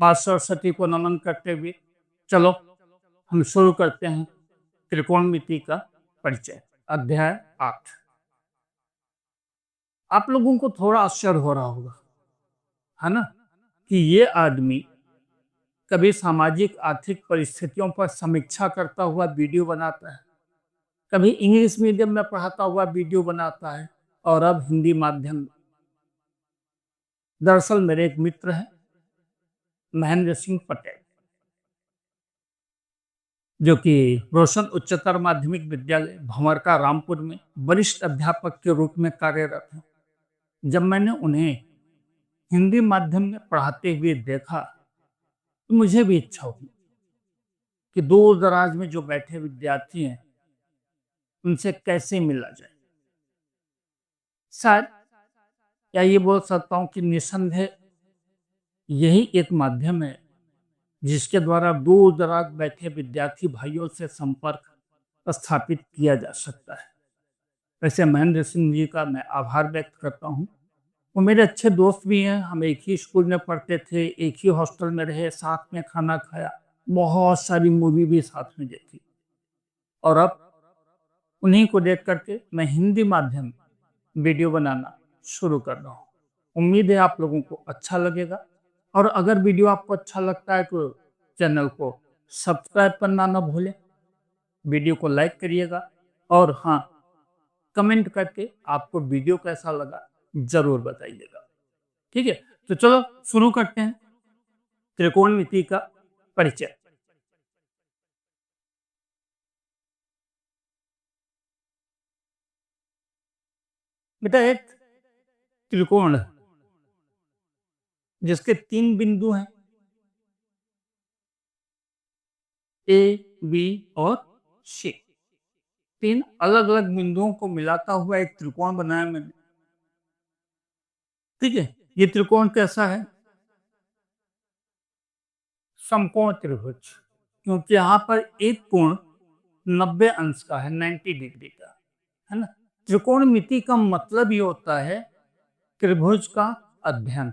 माँ सरस्वती को नमन करते हुए चलो हम शुरू करते हैं त्रिकोणमिति का परिचय। अध्याय 8। आप लोगों को थोड़ा आश्चर्य हो रहा होगा, है ना, कि ये आदमी कभी सामाजिक आर्थिक परिस्थितियों पर समीक्षा करता हुआ वीडियो बनाता है, कभी इंग्लिश मीडियम में पढ़ाता हुआ वीडियो बनाता है, और अब हिंदी माध्यम में। दरअसल मेरे एक मित्र हैं, महेंद्र सिंह पटेल, जो कि रोशन उच्चतर माध्यमिक विद्यालय भंवरका रामपुर में वरिष्ठ अध्यापक के रूप में कार्यरत हैं। जब मैंने उन्हें हिंदी माध्यम में पढ़ाते हुए देखा तो मुझे भी इच्छा हुई कि दूर दराज में जो बैठे विद्यार्थी हैं उनसे कैसे मिला जाए। शायद या ये बोल सकता हूँ कि निसंदेह यही एक माध्यम है जिसके द्वारा दूर दराज बैठे विद्यार्थी भाइयों से संपर्क स्थापित किया जा सकता है। वैसे महेंद्र सिंह जी का मैं आभार व्यक्त करता हूँ। वो मेरे अच्छे दोस्त भी हैं, हम एक ही स्कूल में पढ़ते थे, एक ही हॉस्टल में रहे, साथ में खाना खाया, बहुत सारी मूवी भी साथ में देखी, और अब उन्हीं को देख करके मैं हिंदी माध्यम वीडियो बनाना शुरू कर रहा हूँ। उम्मीद है आप लोगों को अच्छा लगेगा, और अगर वीडियो आपको अच्छा लगता है तो चैनल को सब्सक्राइब करना ना भूलें, वीडियो को लाइक करिएगा, और हाँ, कमेंट करके आपको वीडियो कैसा लगा जरूर बताइएगा। ठीक है, तो चलो शुरू करते हैं त्रिकोणमिति का परिचय। बेटा, एक त्रिकोण जिसके 3 बिंदु हैं, ए, बी और सी। 3 अलग अलग बिंदुओं को मिलाता हुआ एक त्रिकोण बनाया मैंने। ठीक है, ये त्रिकोण कैसा है? समकोण त्रिभुज, क्योंकि यहाँ पर एक कोण 90 अंश का है, 90 डिग्री का, है ना। त्रिकोणमिति का मतलब ये होता है त्रिभुज का अध्ययन।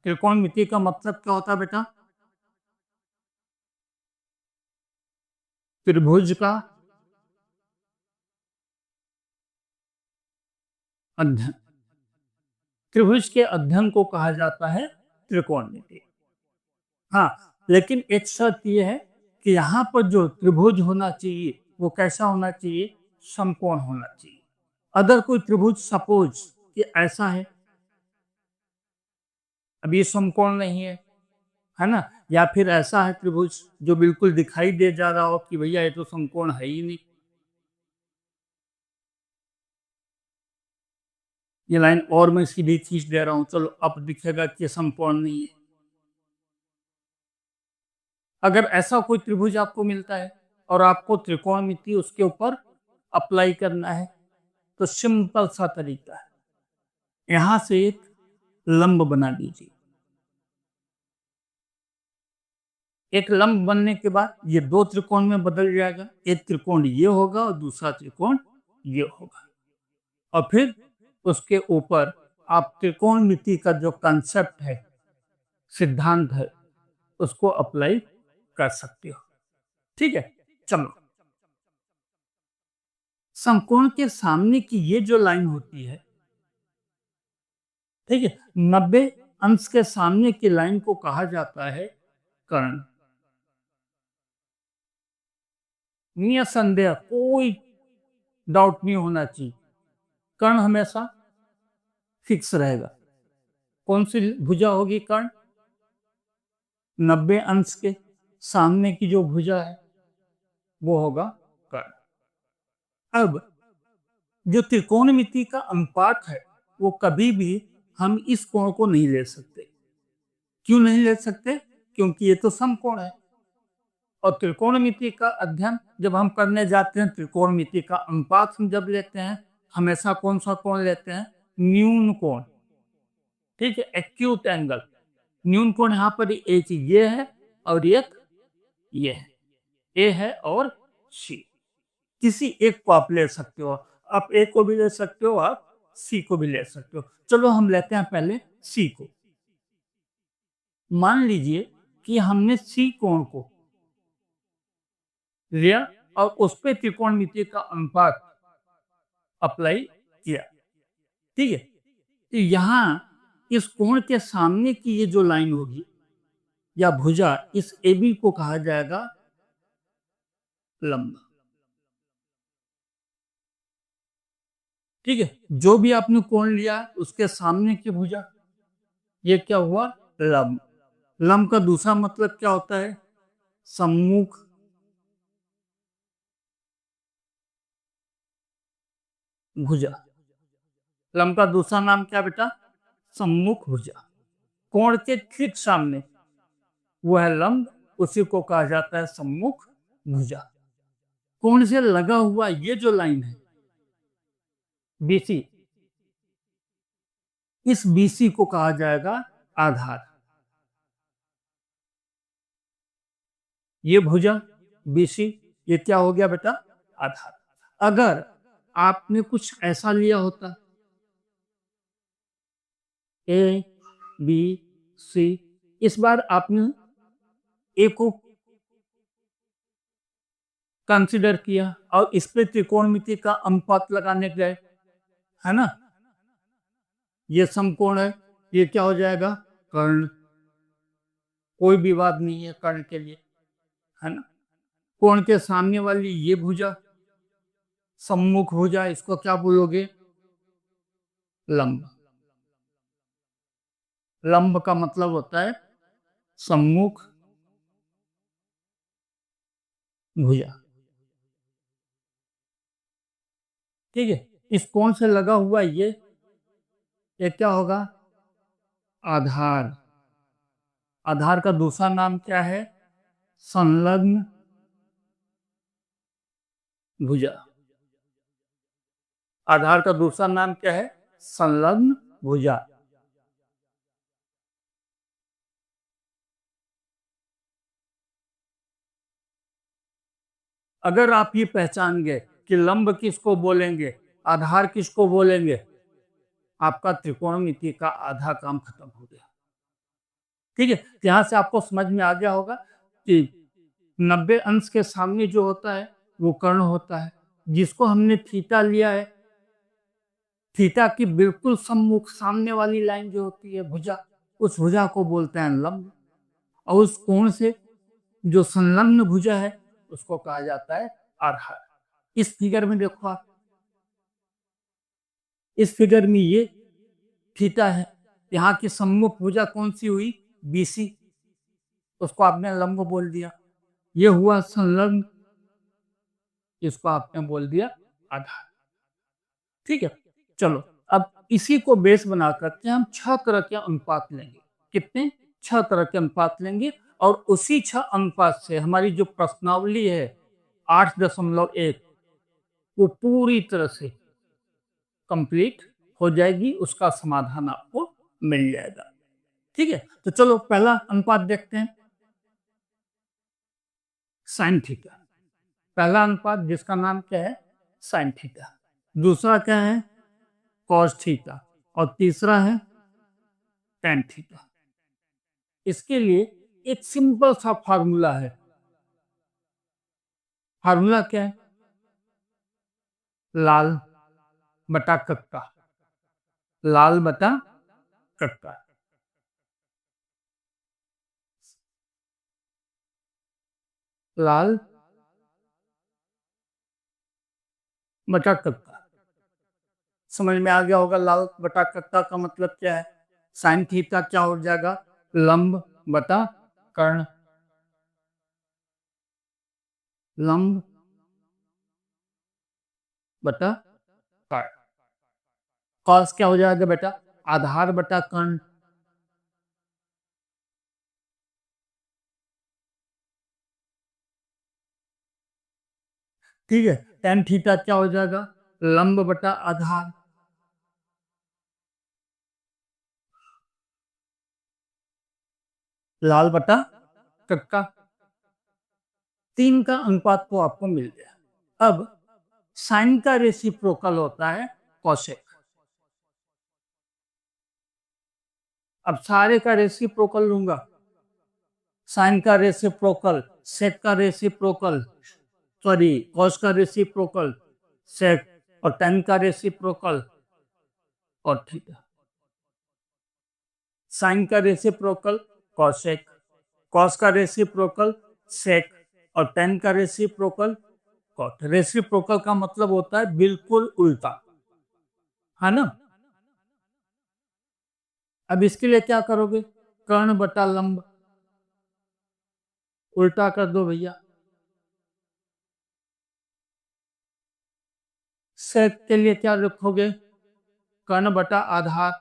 त्रिकोणमिति का मतलब क्या होता है बेटा? त्रिभुज का अध्ययन। त्रिभुज के अध्ययन को कहा जाता है त्रिकोणमिति। हाँ, लेकिन एक शर्त यह है कि यहाँ पर जो त्रिभुज होना चाहिए वो कैसा होना चाहिए? समकोण होना चाहिए। अगर कोई त्रिभुज सपोज कि ऐसा है, अब ये समकोण नहीं है ना, या फिर ऐसा है त्रिभुज जो बिल्कुल दिखाई दे जा रहा हो कि भैया ये तो समकोण है ही नहीं, ये लाइन और मैं सीधी खींच दे रहा हूं, चलो अब दिखेगा कि ये समकोण नहीं है। अगर ऐसा कोई त्रिभुज आपको मिलता है और आपको त्रिकोणमिति उसके ऊपर अप्लाई करना है, तो सिंपल सा तरीका है, यहां से एक लंब बना दीजिए। एक लंब बनने के बाद ये 2 त्रिकोण में बदल जाएगा। एक त्रिकोण ये होगा और दूसरा त्रिकोण ये होगा, और फिर उसके ऊपर आप त्रिकोणमिति का जो कंसेप्ट है, सिद्धांत है, उसको अप्लाई कर सकते हो। ठीक है, चलो, समकोण के सामने की ये जो लाइन होती है, ठीक है, 90 अंश के सामने की लाइन को कहा जाता है कर्ण। निसंदेह कोई डाउट नहीं होना चाहिए, कर्ण हमेशा फिक्स रहेगा। कौन सी भुजा होगी? कर्ण। 90 अंश के सामने की जो भुजा है वो होगा कर्ण। अब जो त्रिकोणमिति का अनुपात है वो कभी भी हम इस कोण को नहीं ले सकते। क्यों नहीं ले सकते? क्योंकि ये तो समकोण है, और त्रिकोणमिति का अध्ययन जब हम करने जाते हैं, त्रिकोणमिति का अनुपात हम जब लेते हैं, हमेशा कौन सा कोण लेते हैं? न्यून कोण। ठीक है, एक्यूट एंगल। न्यून कोण यहाँ पर एक ये है और एक ये है, ए है और सी। किसी एक को आप ले सकते हो, आप ए को भी ले सकते हो, आप सी को भी ले सकते हो। चलो हम लेते हैं पहले सी को। मान लीजिए कि हमने सी कोण को लिया और उस पे त्रिकोणमिति का अनुपात अप्लाई किया। ठीक है, तो यहां इस कोण के सामने की ये जो लाइन होगी या भुजा, इस AB को कहा जाएगा लंब। ठीक है, जो भी आपने कोण लिया उसके सामने की भुजा, ये क्या हुआ? लंब। लंब का दूसरा मतलब क्या होता है? सम्मुख भुजा। लंब का दूसरा नाम क्या बेटा? सम्मुख भुजा। कोण के ठीक सामने वो है लंब, उसी को कहा जाता है सम्मुख भुजा। कोण से लगा हुआ ये जो लाइन है BC, इस BC को कहा जाएगा आधार। ये भुजा BC, ये क्या हो गया बेटा? आधार। अगर आपने कुछ ऐसा लिया होता ABC, इस बार आपने A को कंसिडर किया और इस पे त्रिकोणमिति का अनुपात लगाने गए, है ना? ये समकोण है, ये क्या हो जाएगा? कर्ण। कोई विवाद नहीं है कर्ण के लिए, है ना? कोण के सामने वाली ये भुजा, सम्मुख भुजा, इसको क्या बोलोगे? लंब। लंब का मतलब होता है सम्मुख भुजा। ठीक है, इस कोण से लगा हुआ ये क्या होगा? आधार। आधार का दूसरा नाम क्या है? संलग्न भुजा। आधार का दूसरा नाम क्या है? संलग्न भुजा। अगर आप ये पहचान गए कि लंब किसको बोलेंगे, आधार किसको बोलेंगे, आपका त्रिकोणमिति का आधा काम खत्म हो गया। ठीक है, यहां से आपको समझ में आ गया होगा कि 90 अंश के सामने जो होता है वो कर्ण होता है, जिसको हमने थीटा लिया है। थीटा की बिल्कुल सम्मुख सामने वाली लाइन जो होती है भुजा, उस भुजा को बोलते हैं लंब। और उस कोण से जो संलग्न भुजा है उसको कहा जाता है आधार। इस फिगर में देखो आप, इस फिगर में ये थीटा है, यहाँ की सम्मुख भुजा कौन सी हुई? BC, उसको आपने लंब बोल दिया। ये हुआ संलग्न, इसको आपने बोल दिया आधार। ठीक है, चलो अब इसी को बेस बना करके हम 6 तरह के अनुपात लेंगे। कितने? 6 तरह के अनुपात लेंगे और उसी 6 अनुपात से हमारी जो प्रश्नावली है 8.1 वो पूरी तरह से कंप्लीट हो जाएगी, उसका समाधान आपको मिल जाएगा। ठीक है, तो चलो पहला अनुपात देखते हैं, साइन थीटा। पहला अनुपात जिसका नाम क्या है? Sine theta. दूसरा क्या है? Cos theta. और तीसरा है टेन थीटा। इसके लिए एक सिंपल सा फार्मूला है। फार्मूला क्या है? लाल बटा कक्का। लाल बटा कक्का। लाल बटा कक्का। समझ में आ गया होगा लाल बटा कक्का का मतलब क्या है? साइन थीटा क्या हो जाएगा? लंब बटा कर्ण। लंब बटा कर्ण। कॉस क्या हो जाएगा बेटा? आधार बटा कर्ण। ठीक है, टेन थीटा क्या हो जाएगा? लंब बटा आधार। लाल बटा कक्का। 3 का अनुपात तो आपको मिल गया। अब साइन का रेसिप्रोकल होता है कोसेक। अब सारे का रेसिप्रोकल लूंगा, साइन का रेसिप्रोकल सेक का रेसिप्रोकल, सॉरी कॉस का रेसिप्रोकल सेक, और टेन का रेसिप्रोकल और थीटा। साइन का रेसिप्रोकल कॉसेक, कॉस का रेसिप्रोकल सेक और टेन का रेसिप्रोकल कॉट। रेसिप्रोकल का मतलब होता है बिल्कुल उल्टा, है ना। अब इसके लिए क्या करोगे, कर्ण बटा लंब उल्टा कर दो भैया। सेक के लिए क्या लिखोगे, कर्ण बटा आधार,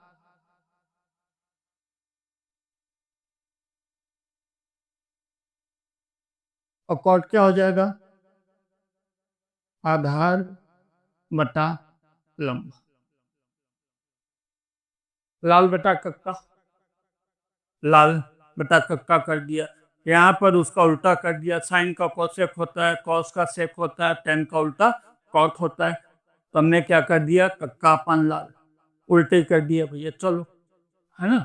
और कॉट क्या हो जाएगा, आधार बटा लंब। लाल बटा कक्का, लाल बटा कक्का कर दिया। यहाँ पर उसका उल्टा कर दिया, साइन का कोसेक होता है, कॉस का सेक होता है, टेन का उल्टा कॉट होता है। तो हमने क्या कर दिया, कक्का अपन लाल, उल्टे कर दिया भैया, चलो, है ना।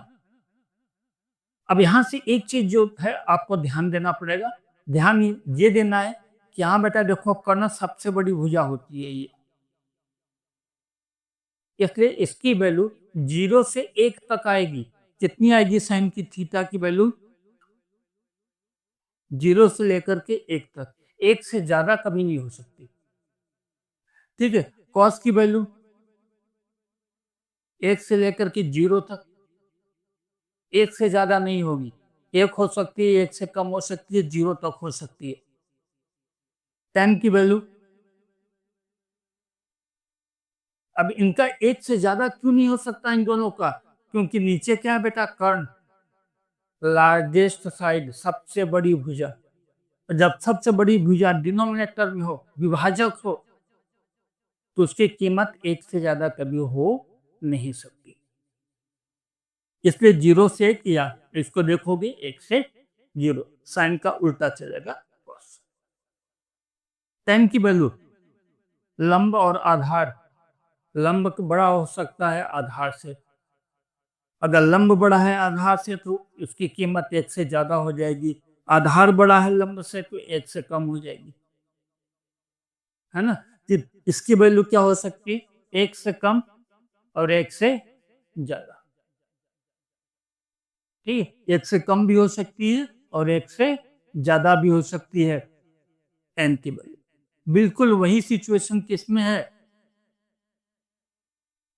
अब यहाँ से एक चीज जो है आपको ध्यान देना पड़ेगा, ध्यान ये देना है कि यहाँ बेटा देखो कर्ण सबसे बड़ी भुजा होती है ये, इसलिए इसकी वैल्यू 0 से 1 तक आएगी। कितनी आएगी साइन की थीटा की वैल्यू, 0 से लेकर के 1 तक, 1 से ज्यादा कभी नहीं हो सकती। ठीक है, कॉस की वैल्यू 1 से लेकर के 0 तक, 1 से ज्यादा नहीं होगी, 1 हो सकती है, 1 से कम हो सकती है, 0 तक हो सकती है। टेन की वैल्यू, अब इनका 1 से ज्यादा क्यों नहीं हो सकता इन दोनों का, क्योंकि नीचे क्या है बेटा, कर्ण, लार्जेस्ट साइड, सबसे बड़ी भुजा। जब सबसे बड़ी भुजा डिनोमिनेटर में हो, विभाजक हो, तो उसकी कीमत 1 से ज्यादा कभी हो नहीं सकती। इसलिए 0 से 1, या इसको देखोगे 1 से 0, साइन का उल्टा चलेगा कॉस। टेन की वैल्यू, लंब और आधार, लंब बड़ा हो सकता है आधार से, अगर लंब बड़ा है आधार से तो उसकी कीमत 1 से ज्यादा हो जाएगी, आधार बड़ा है लंब से तो 1 से कम हो जाएगी, है ना। इसकी वैल्यू क्या हो सकती है, 1 से कम और 1 से ज्यादा। ठीक है, 1 से कम भी हो सकती है और 1 से ज्यादा भी हो सकती है एन की वैल्यू। बिल्कुल वही सिचुएशन किसमें है,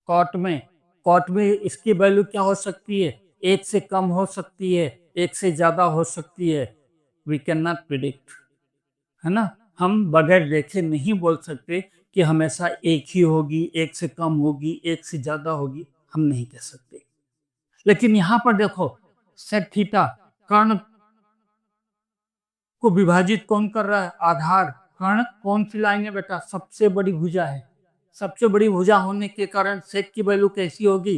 कॉट में। कॉट में इसकी वैल्यू क्या हो सकती है, 1 से कम हो सकती है, 1 से ज्यादा हो सकती है। वी कैन नॉट प्रिडिक्ट, है ना। हम बगैर देखे नहीं बोल सकते कि हमेशा एक ही होगी, 1 से कम होगी, 1 से ज्यादा होगी, हम नहीं कह सकते। लेकिन यहां पर देखो, सेक थीटा, कर्ण को विभाजित कौन कर रहा है, आधार। कर्ण कौन सी लाइन है बेटा, सबसे बड़ी भुजा है, सबसे बड़ी भुजा होने के कारण सेक की वैल्यू कैसी होगी,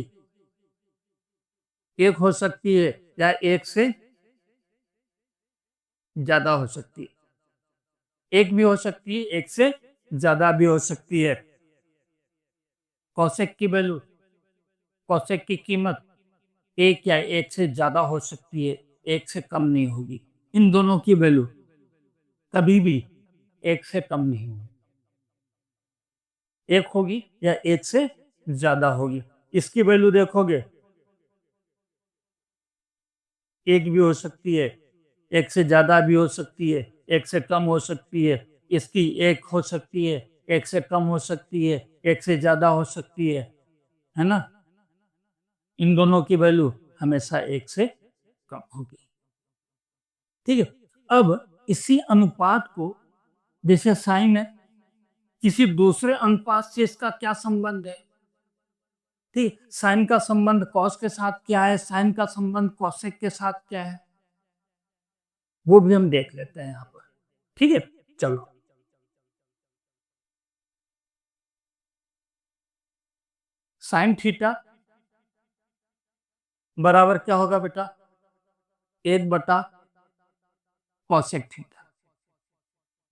1 हो सकती है या 1 से ज्यादा हो सकती है, 1 भी हो सकती है, 1 से ज्यादा भी हो सकती है। कौशिक की वैल्यू, कौशिक की कीमत 1 या 1 से ज्यादा हो सकती है, 1 से कम नहीं होगी। इन दोनों की वैल्यू कभी भी 1 से कम नहीं होगी, 1 होगी या 1 से ज्यादा होगी। इसकी वैल्यू देखोगे 1 भी हो सकती है, 1 से ज्यादा भी हो सकती है, 1 से कम हो सकती है। इसकी 1 हो सकती है, 1 से कम हो सकती है, 1 से ज्यादा हो सकती है ना। इन दोनों की वैल्यू हमेशा 1 से कम होगी। ठीक है, अब इसी अनुपात को, जैसे साइन है, किसी दूसरे अनुपात से इसका क्या संबंध है। ठीक, साइन का संबंध कॉस के साथ क्या है, साइन का संबंध कॉसेक के साथ क्या है, वो भी हम देख लेते हैं यहां पर। ठीक है, चलो। साइन थीटा बराबर क्या होगा बेटा, 1 बटा कॉसेक थीटा।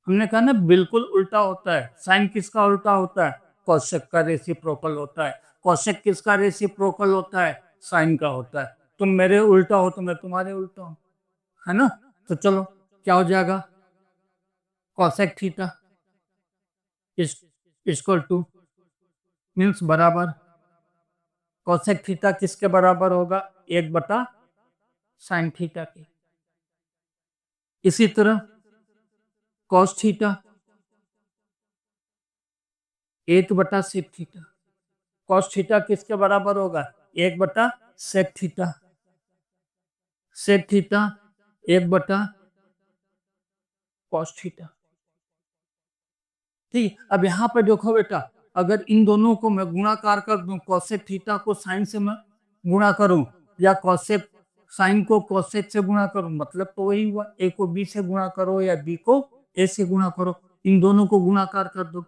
हमने कहा ना बिल्कुल उल्टा होता है। साइन किसका उल्टा होता है, कॉसेक का रेसिप्रोकल होता है। कॉसेक किसका रेसिप्रोकल होता है, साइन का होता है। तुम मेरे उल्टा हो तो मैं तुम्हारे उल्टा हूं, है ना। तो चलो क्या हो जाएगा, cosec theta is equal two means बराबर, कॉसेक थीटा किसके बराबर होगा, 1 बटा साइन थीटा के। इसी तरह कॉस थीटा 1 बटा सेक थीटा, कॉस थीटा किसके बराबर होगा, 1 बटा सेक थीटा, सेक थीटा 1 बटा कॉस थीटा। ठीक, अब यहाँ पे देखो बेटा, अगर इन दोनों को मैं गुणाकार कर दूं, कॉसेक थीटा को साइन से मैं गुणा करूं या कॉसेक साइन को कॉसेक से गुणा करूं, मतलब तो वही हुआ, ए को बी से गुणा करो या बी को ए से गुणा करो, इन दोनों को गुणाकार कर दो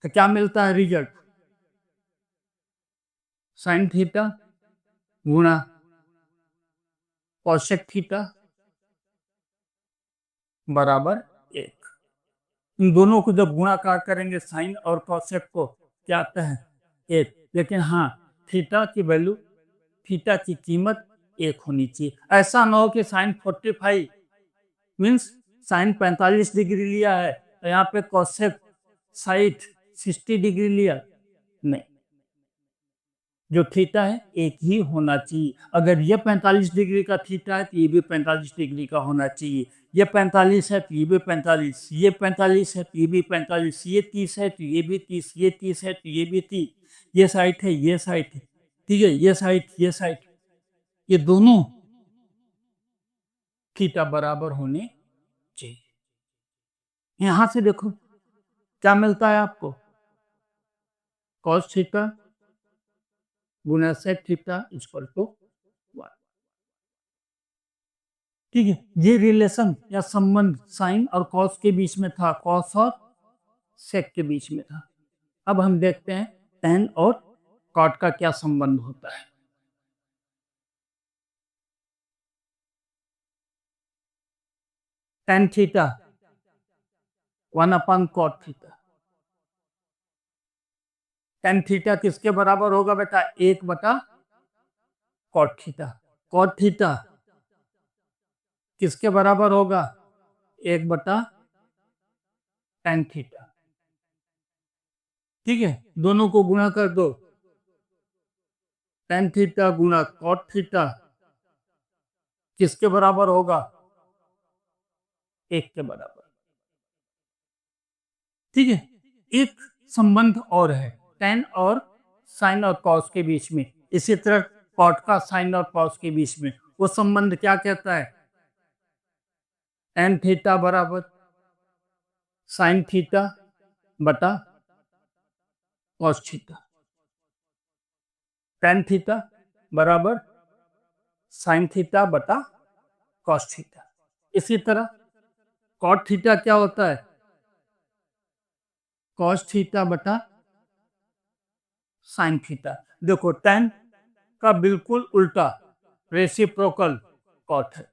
तो क्या मिलता है रिजल्ट, साइन थीटा गुणा कॉसेक थीटा बराबर 1। इन दोनों को जब गुणाकार करेंगे साइन और कॉसेक को, क्या आता है 1। लेकिन हाँ, थीटा की वैल्यू, थीटा की कीमत 1 होनी चाहिए। ऐसा ना हो कि साइन 45 मीन्स साइन 45 डिग्री लिया है तो यहाँ पे कॉसेक 60 डिग्री लिया, नहीं, जो थीटा है एक ही होना चाहिए। अगर ये 45 डिग्री का थीटा है तो ये भी 45 डिग्री का होना चाहिए, ये 45 है तो ये भी 45, ये 45 है तो ये भी 45, ये 30 है तो ये भी 30, ये 30 है तो ये भी 30, ये साइड है ये साइड है, ठीक है, ये साइड, ये दोनों थीटा बराबर होने चाहिए। यहां से देखो क्या मिलता है आपको, कॉस थीटा गुना सेक थीटा इक्वल टू 1। ठीक है, ये रिलेशन या संबंध साइन और कॉस के बीच में था, कॉस और सेक के बीच में था। अब हम देखते हैं टेन और कॉट का क्या संबंध होता है। टेन थीटा 1/कॉट थीटा, टेन थीटा किसके बराबर होगा बेटा, 1/कॉट थीटा, कॉट थीटा किसके बराबर होगा, 1/टेन थीटा। ठीक है, दोनों को गुणा कर दो, टेन थीटा गुणा कॉट थीटा किसके बराबर होगा, 1 के बराबर। ठीक है, एक संबंध और है टेन और साइन और कॉस के बीच में, इसी तरह कॉट का साइन और कॉस के बीच में, वो संबंध क्या कहता है, टेन थीटा बराबर साइन थीटा बटा कॉस थीटा, टेन थीटा बराबर साइन थीटा बटा कॉस थीटा। इसी तरह कॉट थीटा क्या होता है, कॉस थीटा बटा साइन थीटा। देखो टेन का बिल्कुल उल्टा रेसिप्रोकल कॉट है।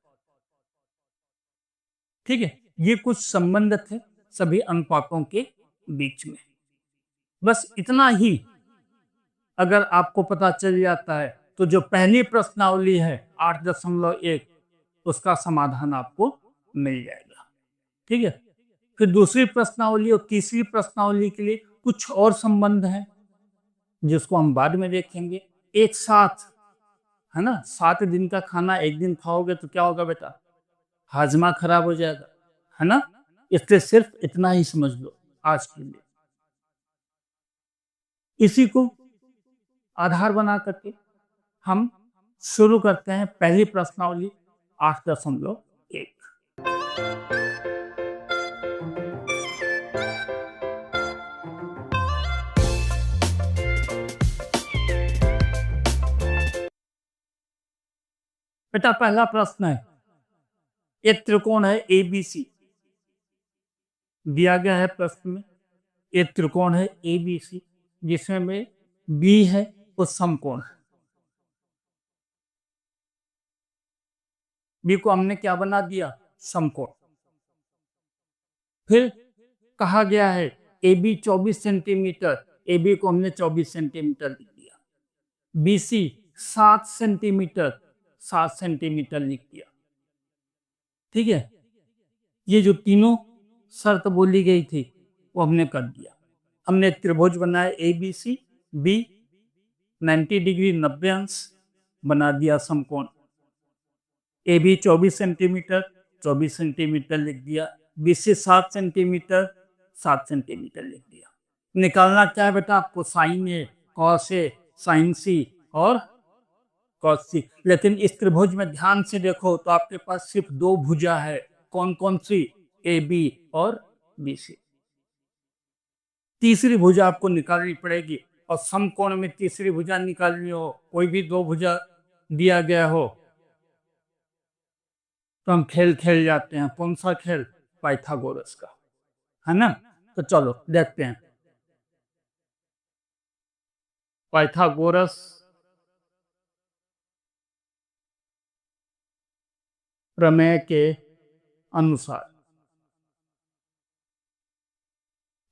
ठीक है, ये कुछ संबंध थे सभी अनुपातों के बीच में। बस इतना ही अगर आपको पता चल जाता है तो जो पहली प्रश्नावली है 8.1 उसका समाधान आपको मिल जाएगा। ठीक है, फिर दूसरी प्रश्नावली और तीसरी प्रश्नावली के लिए कुछ और संबंध है जिसको हम बाद में देखेंगे। एक साथ है ना, 7 दिन का खाना एक दिन खाओगे तो क्या होगा बेटा, हाजमा खराब हो जाएगा, है ना। इसलिए सिर्फ इतना ही समझ लो आज के लिए। इसी को आधार बना करके हम शुरू करते हैं पहली प्रश्नावली 8.1। बेटा पहला प्रश्न है, एक त्रिकोण है एबीसी दिया गया है प्रश्न में। एक त्रिकोण है एबीसी जिसमें बी है वो समकोण है। बी को हमने क्या बना दिया, समकोण। फिर कहा गया है A B 24 centimetre, A B को हमने 24 सेंटीमीटर लिख दिया। बी सी 7 सेंटीमीटर, 7 सेंटीमीटर लिख दिया। ठीक है, ये जो तीनों शर्त बोली गई थी वो हमने कर दिया। हमने एक त्रिभुज बनाया A B C, B 90 degree 90 अंश बना दिया समकोण। ए बी 24 सेंटीमीटर 24 सेंटीमीटर लिख दिया, बी सी 7 सेंटीमीटर 7 सेंटीमीटर लिख दिया। निकालना क्या है बेटा आपको? Sign A, cos A, sign सी और कॉस सी। लेकिन इस त्रिभुज में ध्यान से देखो तो आपके पास सिर्फ दो भुजा है। कौन कौन सी? ए बी और बी सी। तीसरी भुजा आपको निकालनी पड़ेगी, और समकोण में तीसरी भुजा निकालनी हो, कोई भी दो भुजा दिया गया हो तो हम खेल खेल जाते हैं। कौन सा खेल? पाइथागोरस का, है ना। तो चलो देखते हैं। पाइथागोरस प्रमेय के अनुसार,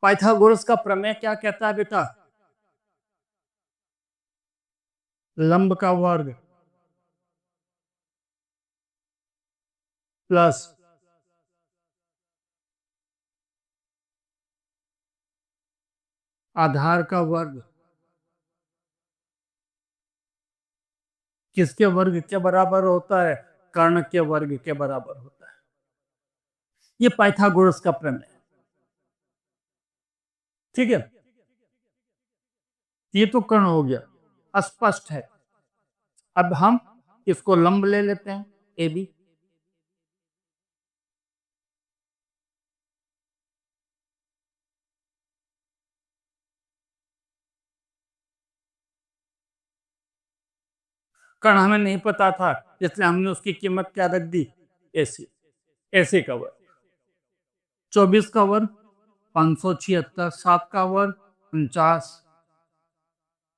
पाइथागोरस का प्रमेय क्या कहता है बेटा? लंब का वर्ग प्लस आधार का वर्ग किसके वर्ग के बराबर होता है? कर्ण के वर्ग के बराबर होता है। ये पाइथागोरस का प्रमेय है। ठीक है, ये तो कर्ण हो गया, स्पष्ट है। अब हम इसको लंब ले लेते हैं, ए बी। कर्ण हमें नहीं पता था, इसलिए हमने उसकी कीमत क्या रख दी? एसी। एसी का वर्ग 24 का वर्ग 576, 7 का वर्ग 49,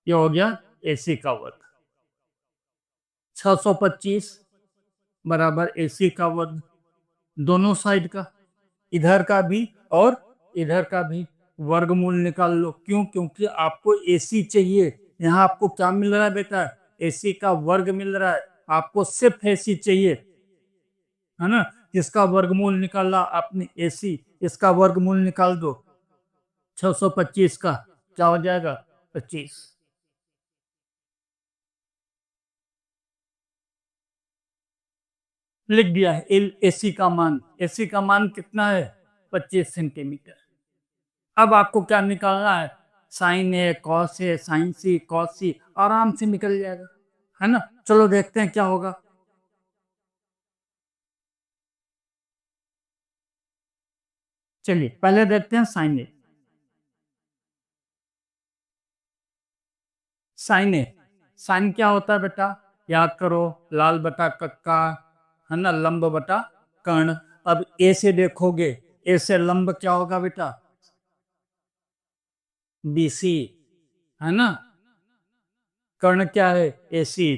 ये हो गया एसी का वर्ग। 625 बराबर एसी का वर्ग, दोनों साइड का, इधर का भी और इधर का भी वर्गमूल निकाल लो। क्यों? क्योंकि आपको एसी चाहिए। यहाँ आपको क्या मिल रहा है बेटा? एसी का वर्ग मिल रहा है। आपको सिर्फ एसी चाहिए, है ना। इसका वर्गमूल निकाला आपने एसी, इसका वर्गमूल निकाल दो। 625 का क्या हो जाएगा? 25। लिख दिया है एसी का मान। एसी का मान कितना है? 25 सेंटीमीटर। अब आपको क्या निकालना है? Sign A, cos A, sign C, cos सी, आराम से निकल जाएगा, है ना। चलो देखते हैं क्या होगा। चलिए पहले देखते हैं साइन ए। साइन ए, साइन क्या होता है बेटा? याद करो, लाल बटा कक्का, है ना, लंब बटा कर्ण। अब ए से देखोगे, ए से लंब क्या होगा बेटा? बीसी, है ना। कर्ण क्या है? एसी।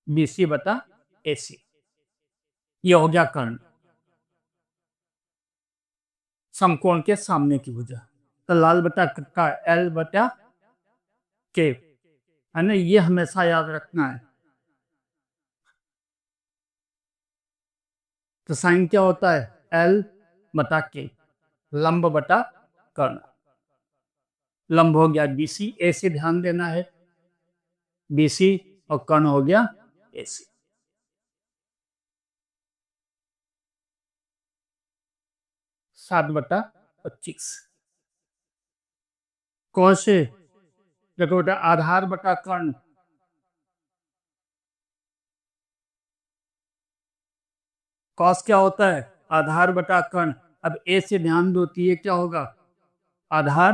बीसी बटा एसी, ये हो गया कर्ण, समकोण के सामने की भुजा। तो लाल बटा कक्का एल बटा के, है ना, ये हमेशा याद रखना है। तो साइन क्या होता है? एल बटा के, लंब बटा कर्ण। लंब हो गया बीसी, ए से ध्यान देना है, बीसी, और कर्ण हो गया एसी। सात बटा 25। कौन से? देखो बेटा, आधार बटा कर्ण, कॉस क्या होता है? आधार बटा कर्ण। अब ए से ध्यान दो, तो ये क्या होगा? आधार,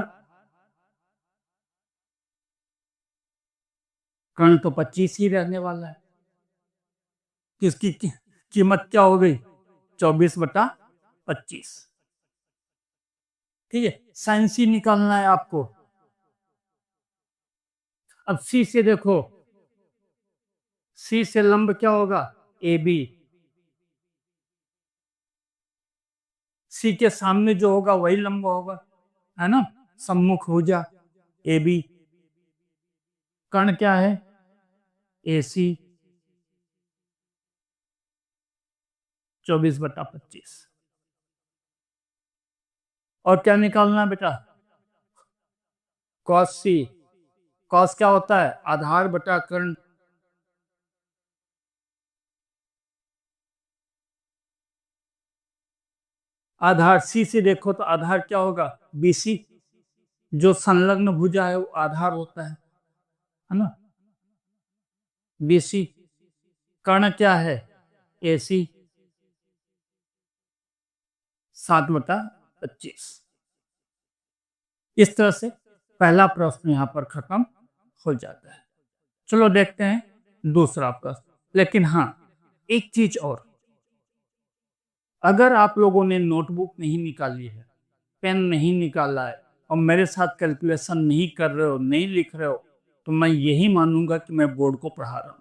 कर्ण तो 25 ही रहने वाला है। किसकी कीमत क्या हो गई? 24/25। ठीक है, साइन सी निकालना है आपको। अब सी से देखो, सी से लंब क्या होगा? ए बी। सी के सामने जो होगा वही लंब होगा, है ना, सम्मुख भुजा ए बी। कर्ण क्या है? ए सी। 24/25। और क्या निकालना है बेटा? कॉस सी। कॉस क्या होता है? आधार बटा कर्ण। आधार सी से देखो तो आधार क्या होगा? बीसी। जो संलग्न भुजा है वो आधार होता है ना? बीसी। कर्ण क्या है? एसी। 7/25। इस तरह से पहला प्रश्न यहां पर खत्म हो जाता है। चलो देखते हैं दूसरा प्रश्न। लेकिन हाँ, एक चीज और, अगर आप लोगों ने नोटबुक नहीं निकाली है, पेन नहीं निकाला है और मेरे साथ कैलकुलेशन नहीं कर रहे हो, नहीं लिख रहे हो, तो मैं यही मानूंगा कि मैं बोर्ड को पढ़ा रहा हूं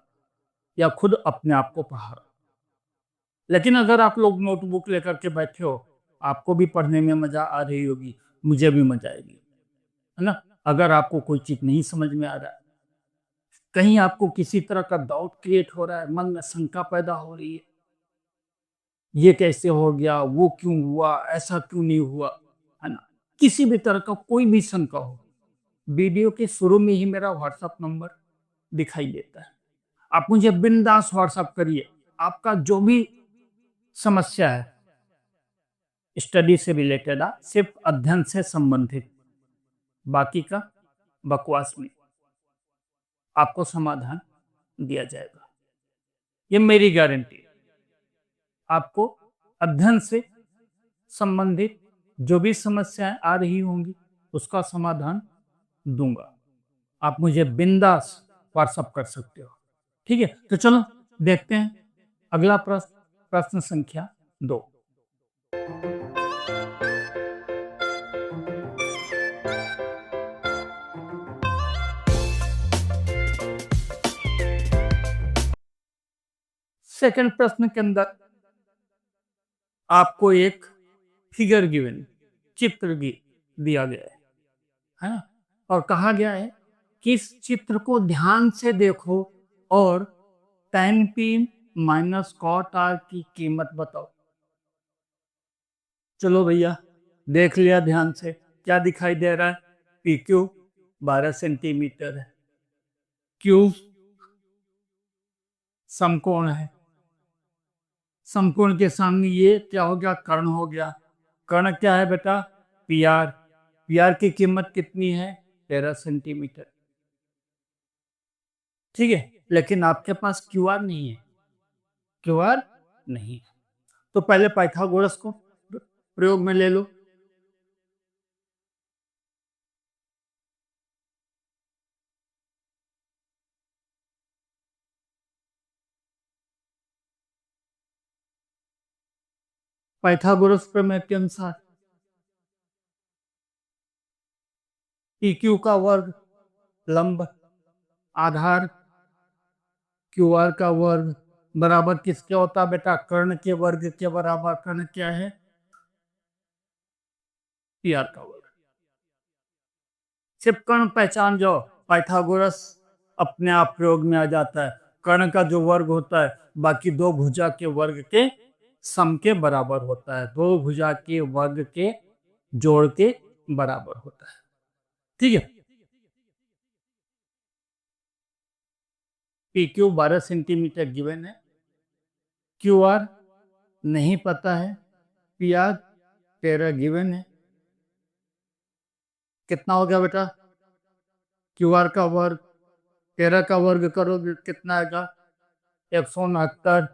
या खुद अपने आप को पढ़ा रहा हूं। लेकिन अगर आप लोग नोटबुक लेकर के बैठे हो, आपको भी पढ़ने में मजा आ रही होगी, मुझे भी मजा आएगी, है ना? अगर आपको कोई चीज नहीं समझ में आ रहा है, कहीं आपको किसी तरह का डाउट क्रिएट हो रहा है, मन में शंका पैदा हो रही है, ये कैसे हो गया, वो क्यों हुआ, ऐसा क्यों नहीं हुआ, है ना? किसी भी तरह का कोई भी शंका हो, वीडियो के शुरू में ही मेरा व्हाट्सएप नंबर दिखाई देता है। आप मुझे बिंदास व्हाट्सएप करिए। आपका जो भी समस्या है स्टडी से रिलेटेड है, सिर्फ अध्ययन से संबंधित, बाकी का बकवास में आपको समाधान दिया जाएगा। ये मेरी गारंटी है। आपको अध्ययन से संबंधित जो भी समस्याएं आ रही होंगी उसका समाधान दूंगा। आप मुझे बिंदास व्हाट्सएप कर सकते हो। ठीक है, तो चलो देखते हैं अगला प्रश्न, प्रश्न संख्या 2। सेकंड प्रश्न के अंदर आपको एक फिगर गिवन, चित्र दिया गया है ना? और कहा गया है कि इस चित्र को ध्यान से देखो और tan p minus cot r की कीमत बताओ। चलो भैया, देख लिया ध्यान से, क्या दिखाई दे रहा है? पी क्यू 12 सेंटीमीटर है, क्यू समकोण है, समकोण के सामने ये क्या हो गया? कर्ण हो गया। कर्ण क्या है बेटा? P R. पी आर की कीमत कितनी है? 13 सेंटीमीटर। ठीक है, लेकिन आपके पास क्यू आर नहीं है, क्यू आर नहीं है, तो पहले पाइथागोरस को प्रयोग में ले लो। पाइथागोरस प्रमेय के अनुसार पी क्यू का वर्ग लंब आधार क्यू आर का वर्ग बराबर किसके होता है बेटा? कर्ण के वर्ग के बराबर। कर्ण क्या है? पी आर का वर्ग। सिर्फ कर्ण पहचान जाओ, पाइथागोरस अपने आप प्रयोग में आ जाता है। कर्ण का जो वर्ग होता है बाकी दो भुजा के वर्ग के सम के बराबर होता है, दो भुजा के वर्ग के जोड़ के बराबर होता है। ठीक है, पी क्यू 12 सेंटीमीटर गिवन है, क्यू आर नहीं पता है, पी आर 13 गिवन है। कितना हो गया बेटा? क्यू आर का वर्ग 13 का वर्ग करोगे कितना आएगा? 169।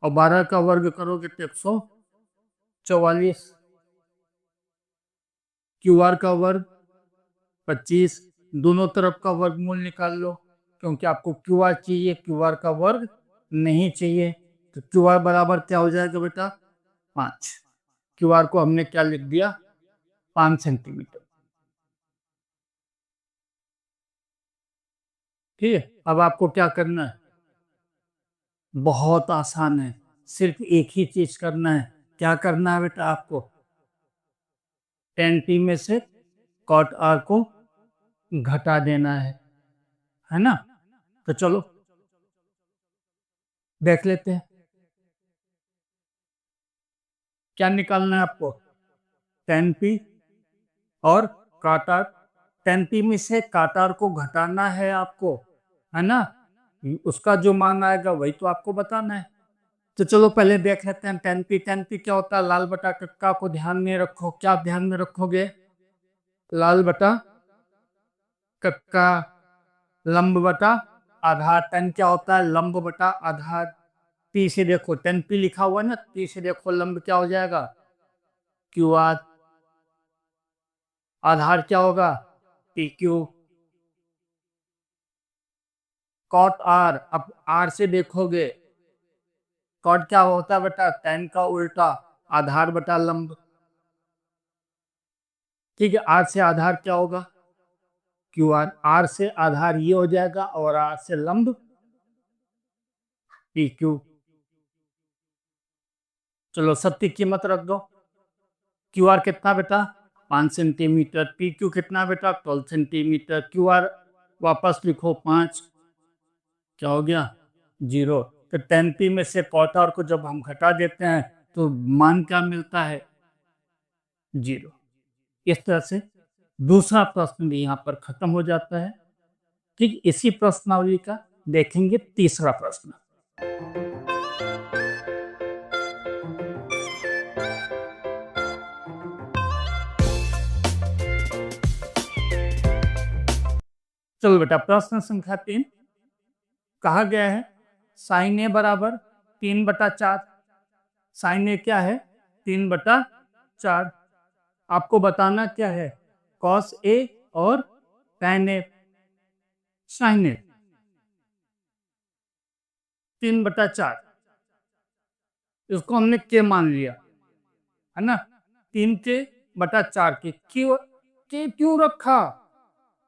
और 12 का वर्ग करोगे तो 144। क्यू आर का वर्ग 25। दोनों तरफ का वर्गमूल निकाल लो, क्योंकि आपको क्यू आर चाहिए, क्यू आर का वर्ग नहीं चाहिए। तो क्यू आर बराबर क्या हो जाएगा बेटा? 5। क्यू आर को हमने क्या लिख दिया? 5 सेंटीमीटर। ठीक है, अब आपको क्या करना है? बहुत आसान है, सिर्फ एक ही चीज करना है। क्या करना है बेटा? आपको tan t में से cot r को घटा देना है ना? तो चलो देख लेते हैं। क्या निकालना है आपको? tan p और काटार। tan p में से काटार को घटाना है आपको, है ना? उसका जो मान आएगा वही तो आपको बताना है। तो चलो पहले देख लेते हैं tan p। tan p क्या होता है? लाल बटा कक्का को ध्यान में रखो। क्या ध्यान में रखोगे? लाल बटा कक्का लंब बटा आधार। tan क्या होता है? लंब बटा आधार। p से देखो, tan p लिखा हुआ है ना, p से देखो लंब क्या हो जाएगा? Q R. आधार क्या होगा? P Q. कॉट आर, अब आर से देखोगे, कॉट क्या होता है बेटा? tan का उल्टा, आधार बटा लंब। ठीक है, आर से आधार क्या होगा? Q are. आर से आधार ये हो जाएगा और आर से लंब पी क्यू। चलो सब की कीमत रख दो। क्यू आर कितना बेटा? 5 सेंटीमीटर। पी क्यू कितना बेटा? 12 सेंटीमीटर। क्यू आर वापस लिखो 5, क्या हो गया? 0। तो tan p में से कॉट आर को जब हम घटा देते हैं तो मान क्या मिलता है? 0। इस तरह से दूसरा प्रश्न भी यहाँ पर खत्म हो जाता है। ठीक, इसी प्रश्नावली का देखेंगे तीसरा प्रश्न। चलो बेटा, प्रश्न संख्या 3 कहा गया है साइन ए बराबर 3/4। साइन ए क्या है? 3/4। आपको बताना क्या है? कॉस ए और tan ए। साइन ए 3/4, इसको हमने के मान लिया, है ना? 3 के/4 के क्यों रखा?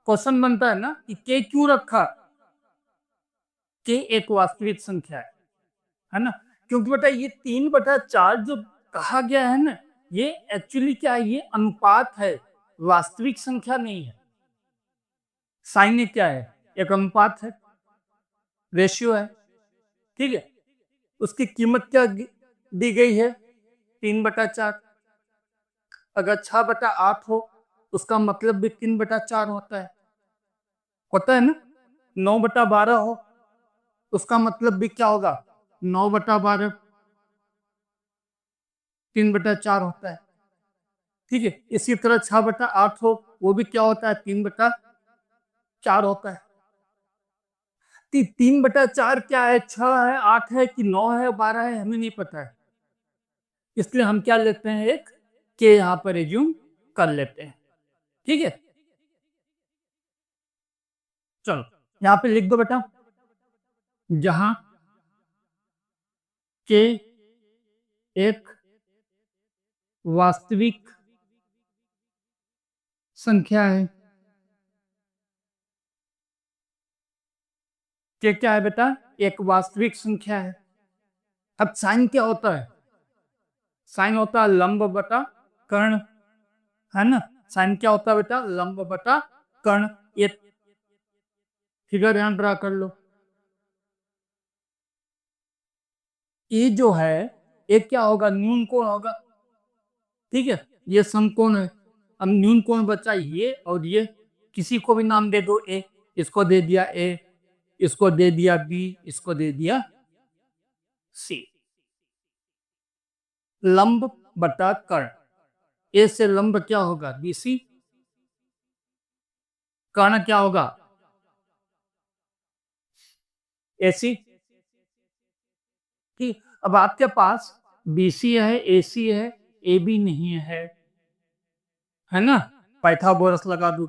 क्वेश्चन बनता है ना कि के क्यों रखा? के एक वास्तविक संख्या है ना? क्योंकि बेटा ये 3/4 जो कहा गया है ना, ये एक्चुअली क्या है? ये अनुपात है, वास्तविक संख्या नहीं है। साइन ए क्या है? एक अनुपात है, रेशियो है। ठीक है, उसकी कीमत क्या दी गई है? 3/4। अगर 6/8 हो उसका मतलब भी 3/4 होता है ना? 9/12 हो उसका मतलब भी क्या होगा? 9/12। 3/4 होता है। ठीक है, इसी तरह 6/8 हो वो भी क्या होता है? 3/4 होता है। 3/4 क्या है? 6 है, 8 है कि 9 है, 12 है, हमें नहीं पता है। इसलिए हम क्या लेते हैं? एक के यहाँ पर एज्यूम कर लेते हैं। ठीक है, चलो यहाँ पे लिख दो बेटा, जहां के एक वास्तविक संख्या है। के क्या है बेटा? एक वास्तविक संख्या है। अब साइन क्या होता है? साइन होता है लंब बटा कर्ण, है ना? साइन क्या होता है बेटा? लंब बटा कर्ण। ये फिगर यहाँ ड्रा कर लो। ये जो है ये क्या होगा? न्यून कोण होगा। ठीक है, ये समकोण है। अब न्यून कोण बचा ये और ये, किसी को भी नाम दे दो। ए, इसको दे दिया ए, इसको दे दिया बी, इसको दे दिया सी। लंब बटा कर्ण, ए से लंब क्या होगा? बीसी। कर्ण क्या होगा? एसी। ठीक, अब आपके पास बीसी है, एसी है, ए बी नहीं है ना? पाइथागोरस लगा दो।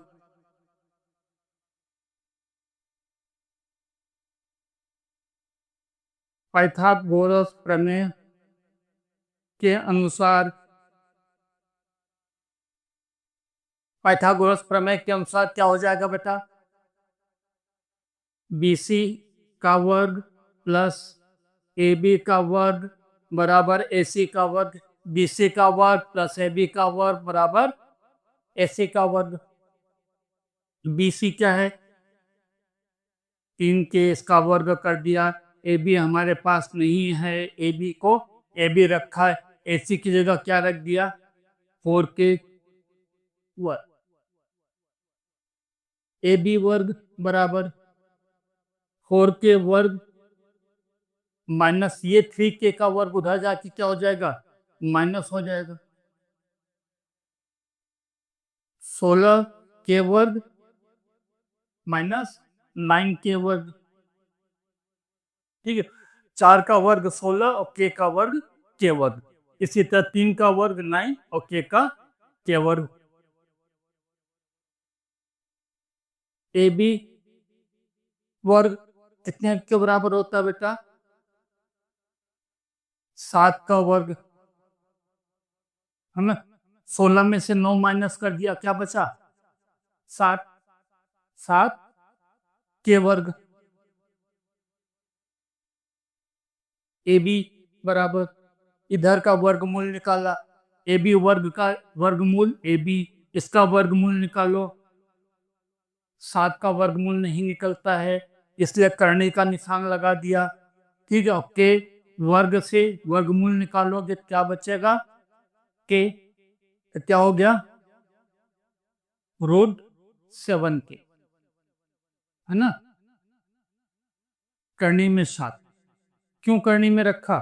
पाइथागोरस प्रमेय के अनुसार, पाइथागोरस प्रमेय के अनुसार क्या हो जाएगा बेटा? बीसी का वर्ग प्लस ए बी का वर्ग बराबर एसी का वर्ग। बीसी का वर्ग प्लस ए बी का वर्ग बराबर एसी का वर्ग। बीसी क्या है? 3 के इसका वर्ग कर दिया। ए बी हमारे पास नहीं है, ए बी को ए बी रखा है, AC की जगह क्या रख दिया, 4k वर्ग। AB वर्ग बराबर 4k वर्ग माइनस ये 3k का वर्ग उधर जाके क्या हो जाएगा, माइनस हो जाएगा, 16k वर्ग माइनस 9k वर्ग। ठीक है, 4 का वर्ग 16 और k का वर्ग k वर्ग। इसी तरह 3 का वर्ग 9 और k का k वर्ग। AB वर्ग कितने के बराबर होता है बेटा, 7 का वर्ग, है ना। 16 में से 9 माइनस कर दिया, क्या बचा, 7, 7 के वर्ग। AB बराबर, इधर का वर्गमूल निकाला, AB वर्ग का वर्गमूल AB, इसका वर्गमूल निकालो, 7 का वर्गमूल नहीं निकलता है, इसलिए करने का निशान लगा दिया। ठीक है, के वर्ग से वर्गमूल निकालोगे क्या बचेगा, के, क्या हो गया, √7k, है ना। करनी में 7, क्यों करनी में रखा,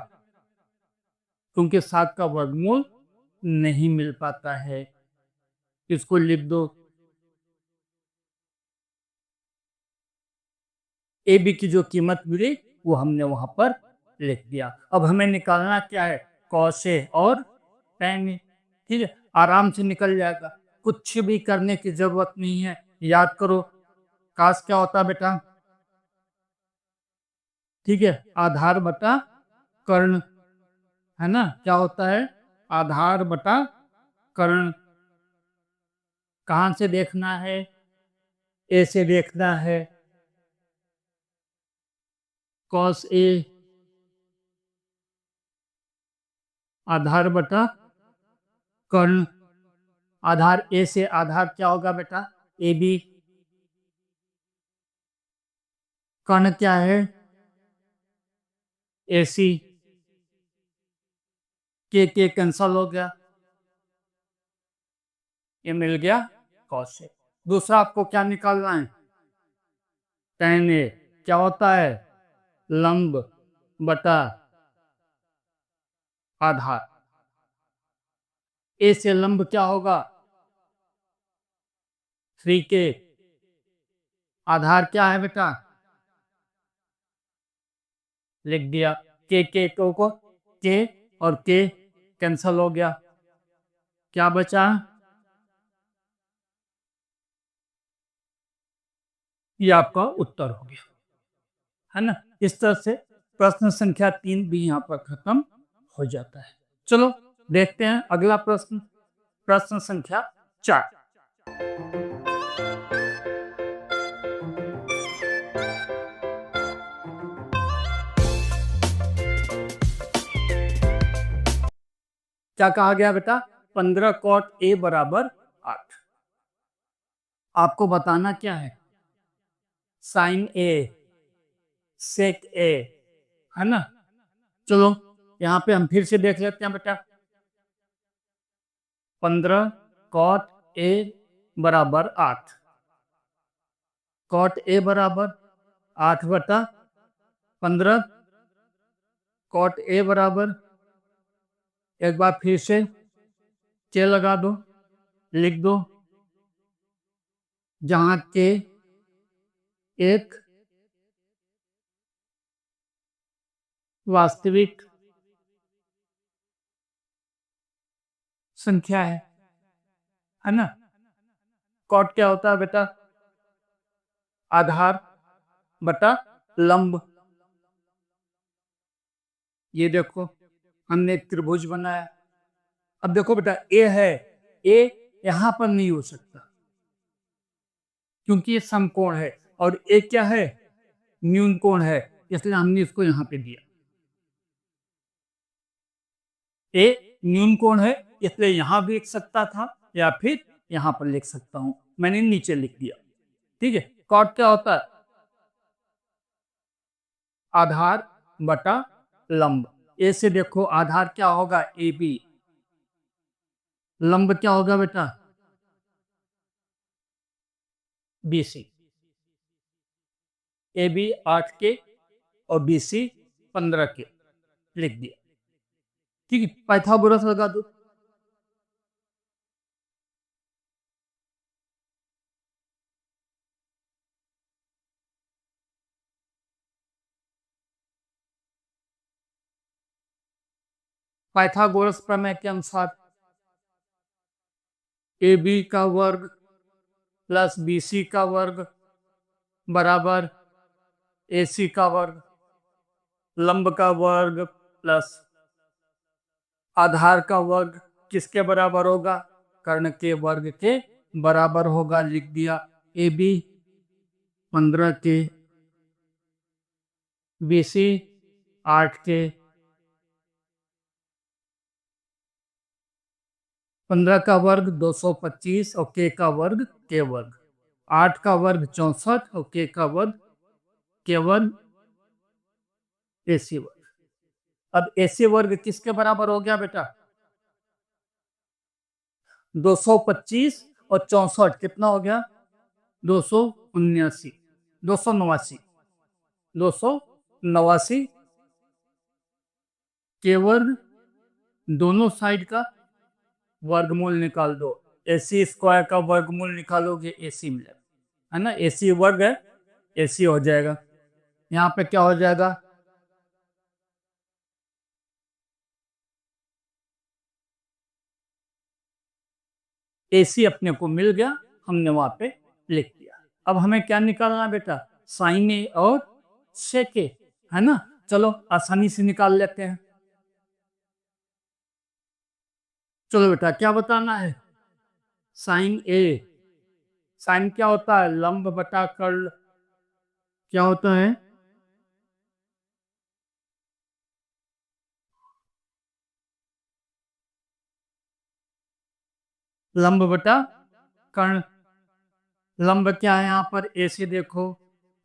क्योंकि 7 का वर्गमूल नहीं मिल पाता है। इसको लिख दो, ए बी की जो कीमत मिली वो हमने वहां पर लिख दिया। अब हमें निकालना क्या है, कॉस ए और tan ए। ठीक है, आराम से निकल जाएगा, कुछ भी करने की जरूरत नहीं है। याद करो, कास क्या होता है बेटा, ठीक है, आधार बटा कर्ण, है ना। क्या होता है, आधार बटा कर्ण। कहां से देखना है, ए से देखना है, कॉस ए आधार बटा कर्ण। आधार ए से आधार क्या होगा बेटा, ए बी। कर्ण क्या है, ए सी। के कैंसल हो गया, ये मिल गया कॉस ए। दूसरा आपको क्या निकालना है, tan ए। क्या होता है, लंब बटा आधार। ए से लंब क्या होगा, 3k। आधार क्या है बेटा, लिख दिया, के को के और के कैंसल हो गया, क्या बचा, ये आपका उत्तर हो गया, है ना। इस तरह से प्रश्न संख्या 3 भी यहाँ पर खत्म हो जाता है। चलो देखते हैं अगला प्रश्न, प्रश्न संख्या 4। क्या कहा गया बेटा, 15 cot A बराबर 8। आपको बताना क्या है, साइन ए सेक ए, है ना। चलो यहाँ पे हम फिर से देख लेते हैं बेटा, 15 cot A बराबर 8। cot A बराबर 8 बटा 15। cot A बराबर, एक बार फिर से के लगा दो, लिख दो, जहां के एक वास्तविक संख्या है ना। कॉट क्या होता है बेटा, आधार बटा लंब। ये देखो हमने एक त्रिभुज बनाया। अब देखो बेटा, ए है, ए यहां पर नहीं हो सकता क्योंकि ये समकोण है, और ए क्या है, न्यून कोण है, इसलिए हमने इसको यहां पे दिया। ए न्यून कोण है, इसलिए यहां भी लिख सकता था या फिर यहां पर लिख सकता हूं, मैंने नीचे लिख दिया। ठीक है, कॉट क्या होता है, आधार बटा लंब। ए से देखो आधार क्या होगा, ए बी। लंब क्या होगा बेटा, बी सी। ए बी 8 के और बी सी 15 के, लिख दिया। ठीक है, पाइथागोरस लगा दो। पाइथागोरस प्रमेय के अनुसार ए बी का वर्ग प्लस बी सी का वर्ग बराबर ए सी का वर्ग, लंब का वर्ग प्लस आधार का वर्ग किसके बराबर होगा, कर्ण के वर्ग के बराबर होगा, लिख दिया। ए बी 15 के, बी सी 8 के, 15 का वर्ग 225 और के का वर्ग के वर्ग, 8 का वर्ग 64 और के का वर्ग के वर्ग, एसी वर्ग। अब एसी वर्ग किसके बराबर हो गया बेटा, 225 और 64 कितना हो गया, 279, 289, 289 के वर्ग, दोनों साइड का वर्गमूल निकाल दो, एसी स्क्वायर का वर्गमूल निकालोगे एसी मिलेगा, है ना, एसी वर्ग है, एसी हो जाएगा। यहाँ पे क्या हो जाएगा, एसी अपने को मिल गया, हमने वहां पे लिख दिया। अब हमें क्या निकालना है बेटा, साइन ए और सेक ए, है ना। चलो आसानी से निकाल लेते हैं। चलो बेटा क्या बताना है, साइन ए, साइन क्या होता है, लंब बटा कर्ल, क्या होता है, लंब बटा कर्ण। लंब क्या है यहाँ पर, ए से देखो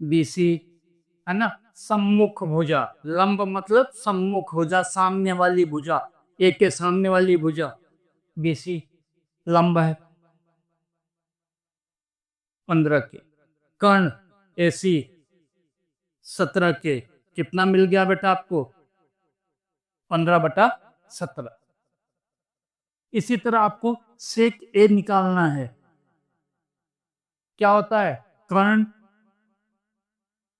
बी सी, है ना, सम्मुख भुजा, लंब मतलब सम्मुख भुजा, सामने वाली भुजा, ए के सामने वाली भुजा, बी सी लंब है 15 के, कर्ण ए सी 17 के, कितना मिल गया बेटा आपको, 15/17। इसी तरह आपको सेक ए निकालना है, क्या होता है, कर्ण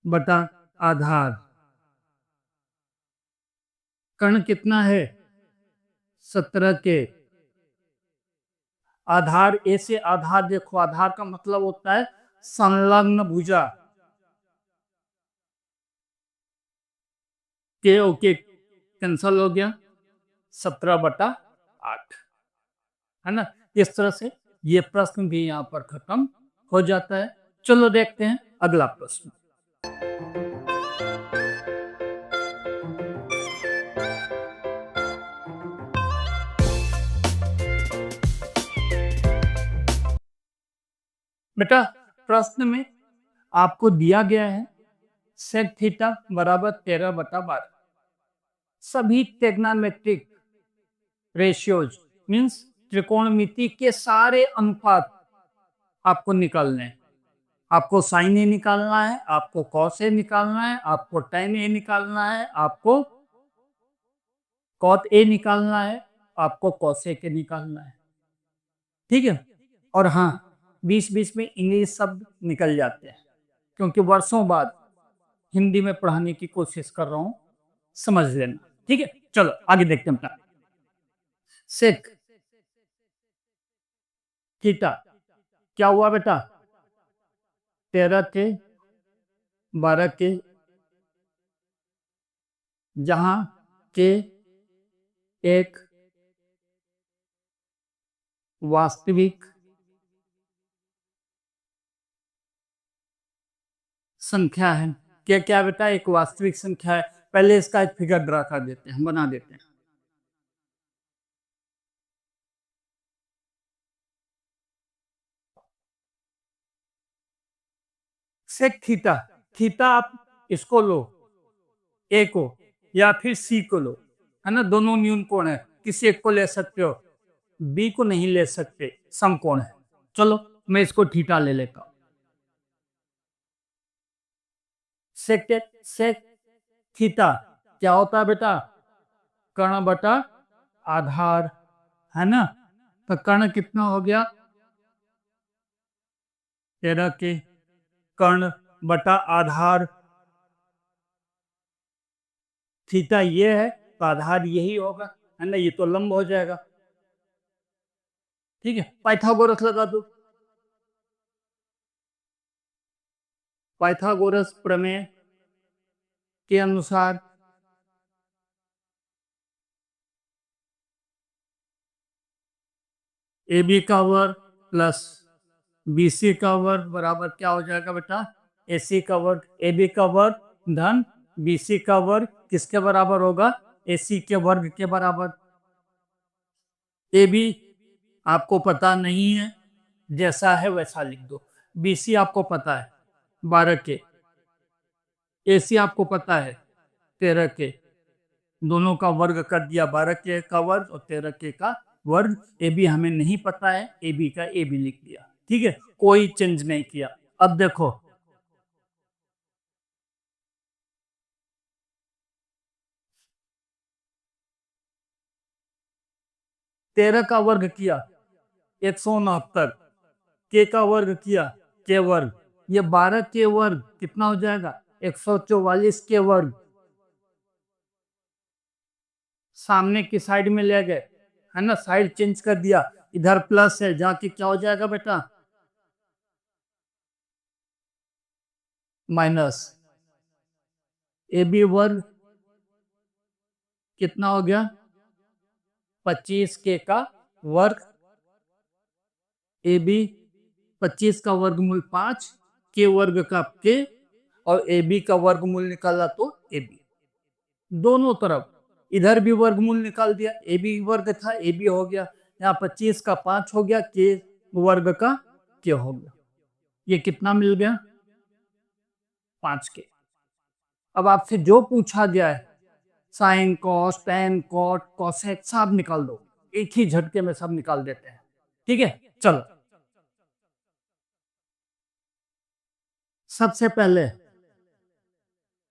बटा आधार, कर्ण कितना है 17 के, आधार ए से, आधार देखो, आधार का मतलब होता है संलग्न भुजा, के ओके कैंसल हो गया, 17/8, है ना। इस तरह से ये प्रश्न भी यहाँ पर खत्म हो जाता है। चलो देखते हैं अगला प्रश्न। बेटा प्रश्न में आपको दिया गया है सेक थीटा बराबर 13/12, सभी टेग्नामेट्रिक रेशियोज मीन्स त्रिकोणमिति के सारे अनुपात आपको निकालने हैं। आपको साइन ए निकालना है, आपको कॉस ए निकालना है, आपको टेन ए निकालना है, आपको कॉट ए निकालना है, आपको कॉसेक ए निकालना है, ठीक है। और हाँ, बीच बीच में इंग्लिश शब्द निकल जाते हैं, क्योंकि वर्षों बाद हिंदी में पढ़ाने की कोशिश कर रहा हूं, समझ लेना, ठीक है। चलो आगे देखते हैं अपना। सेक थीटा क्या हुआ बेटा, 13 के 12 के, जहां के एक वास्तविक संख्या है। क्या क्या बेटा, एक वास्तविक संख्या है। पहले इसका एक फिगर ड्रा कर देते हैं, बना देते हैं। सेक थीटा, थीटा आप इसको लो, ए को, या फिर सी को लो, है ना, दोनों न्यून कोण है, किसी एक को ले सकते हो, बी को नहीं ले सकते, समकोण है। चलो मैं इसको थीटा ले लेता हूं। सेक थीटा क्या होता है बेटा? कर्ण बटा आधार, है ना। तो कर्ण कितना हो गया? 13 के कर्ण बटा आधार, थीटा ये है तो आधार यही होगा, है ना, ये तो लंब हो जाएगा। ठीक है, पाइथागोरस लगा दो। पाइथागोरस प्रमेय के अनुसार ए बी का वर्ग प्लस बी सी का वर्ग बराबर क्या हो जाएगा बेटा? ए सी का वर्ग। ए बी का वर्ग धन बी सी का वर्ग किसके बराबर होगा? ए सी के वर्ग के बराबर। ए बी आपको पता नहीं है, जैसा है वैसा लिख दो। बी सी आपको पता है 12 के, ए सी आपको पता है 13 के, दोनों का वर्ग कर दिया, 12 के का वर्ग और 13 के का वर्ग। ए बी हमें नहीं पता है, ए बी का ए बी लिख दिया। ठीक है, कोई चेंज नहीं किया। अब देखो तेरह का वर्ग किया 169, के का वर्ग किया के वर्ग, ये 12 के वर्ग कितना हो जाएगा? 144 के वर्ग। सामने की साइड में ले गए, है ना, साइड चेंज कर दिया, इधर प्लस है, जाके क्या हो जाएगा बेटा? माइनस। ए बी वर्ग कितना हो गया? 25 के का वर्ग, ए बी 25 का वर्गमूल 5, के वर्ग का के, और ए बी का वर्गमूल निकाला तो ए बी। दोनों तरफ इधर भी वर्गमूल निकाल दिया, ए बी वर्ग था ए बी हो गया, यहाँ 25 का 5 हो गया, के वर्ग का के हो गया। ये कितना मिल गया? 5 के। अब आपसे जो पूछा गया है sine cos tan cot cosec सब निकाल दो, एक ही झटके में सब निकाल देते हैं। ठीक है, चलो सबसे पहले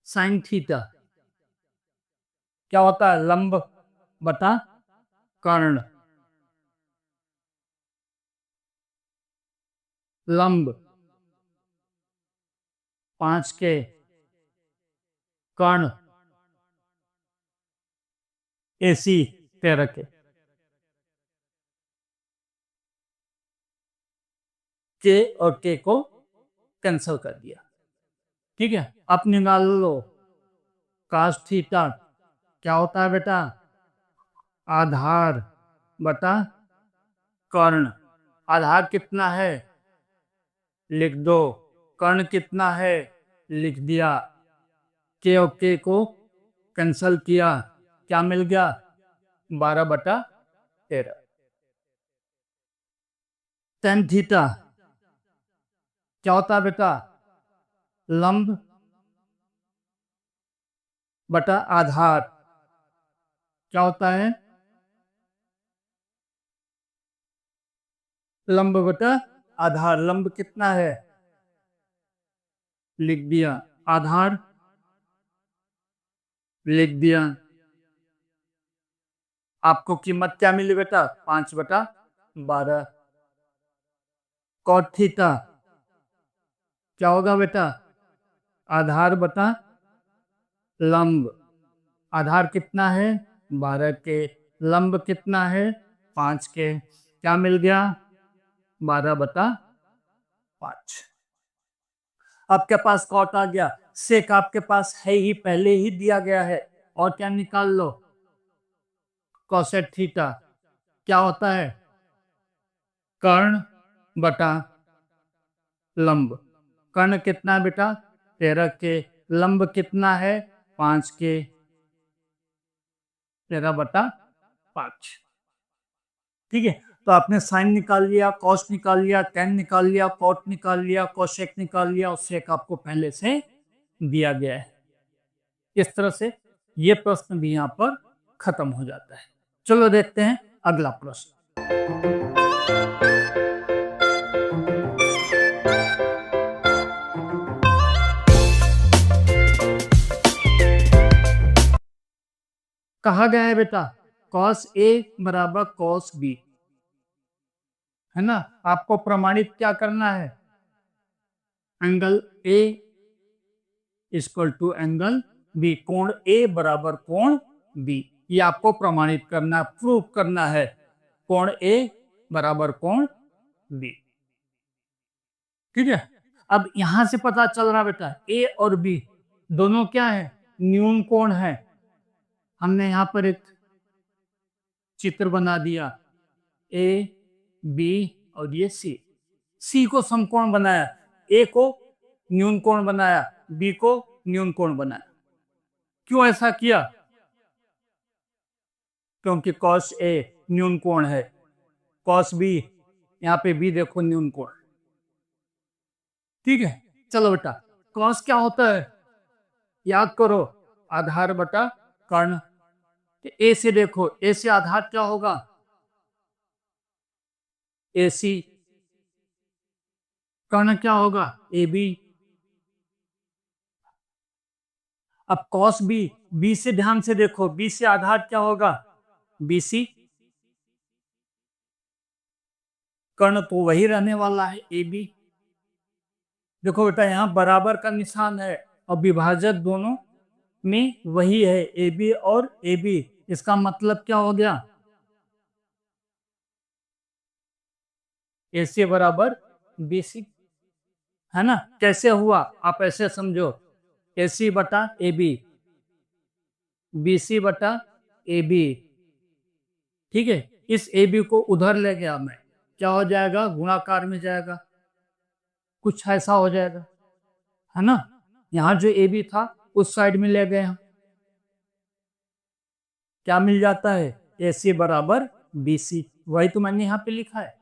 साइन थीटा क्या होता है? लंब बटा कर्ण। लंब 5 के, कर्ण AC 13 के। के और के को कैंसिल कर दिया। ठीक है, अब निकाल लो कास थीटा क्या होता है बेटा? आधार बटा कर्ण। आधार कितना है? लिख दो। कर्ण कितना है? लिख दिया। के और के को कैंसिल किया, क्या मिल गया? 12/13। टेन थीटा क्या होता है बेटा? लंब बटा आधार क्या होता है? लंब बटा आधार। लंब कितना है? लिख दिया। आधार लिख दिया। आपको कीमत क्या मिली बेटा? 5/12। कॉट थीटा क्या होगा बेटा? आधार बटा लंब। आधार कितना है? 12 के। लंब कितना है? 5 के। क्या मिल गया? 12/5। आपके पास कॉट आ गया। सेक आपके पास है ही, पहले ही दिया गया है। और क्या निकाल लो? कॉसेट थीटा क्या होता है? कर्ण बटा लंब। कर्ण कितना है बेटा? 13 के। लंब कितना है? 5 के। 13/5। ठीक है, तो आपने साइन निकाल लिया, कॉस निकाल लिया, टेन निकाल लिया, कॉट निकाल लिया, कोसेक निकाल लिया, और सेक आपको पहले से दिया गया है। इस तरह से ये प्रश्न भी यहाँ पर खत्म हो जाता है। चलो देखते हैं अगला प्रश्न। कहा गया है बेटा cos A बराबर cos B, है ना। आपको प्रमाणित क्या करना है, angle A equal to angle B, कोण A बराबर कोण B, ये आपको प्रमाणित करना, प्रूव करना है, कोण A बराबर कोण B। ठीक है, अब यहां से पता चल रहा बेटा A और B दोनों क्या है, न्यून कोण है। हमने यहां पर एक चित्र बना दिया, A B और ये C को समकोण बनाया, A को न्यून कोण बनाया, B को न्यून कोण बनाया। क्यों ऐसा किया, क्योंकि cos A न्यून कोण है, cos B यहाँ पे B देखो न्यून कोण। ठीक है, चलो बेटा cos क्या होता है, याद करो, आधार बटा कर्ण। ए से देखो, ए से आधार क्या होगा, AC, कर्ण क्या होगा, AB। अब cos B, B से ध्यान से देखो, B से आधार क्या होगा, BC, कर्ण तो वही रहने वाला है AB। देखो बेटा यहाँ बराबर का निशान है और विभाजक दोनों में वही है, AB और AB। इसका मतलब क्या हो गया, AC बराबर BC, है ना। कैसे हुआ, आप ऐसे समझो, AC बटा AB, BC बटा AB। ठीक है, इस AB को उधर ले गया मैं, क्या हो जाएगा, गुणाकार में जाएगा, कुछ ऐसा हो जाएगा, है ना। यहाँ जो AB था उस साइड में ले गए हम, क्या मिल जाता है, AC बराबर BC, वही तो मैंने यहाँ पे लिखा है।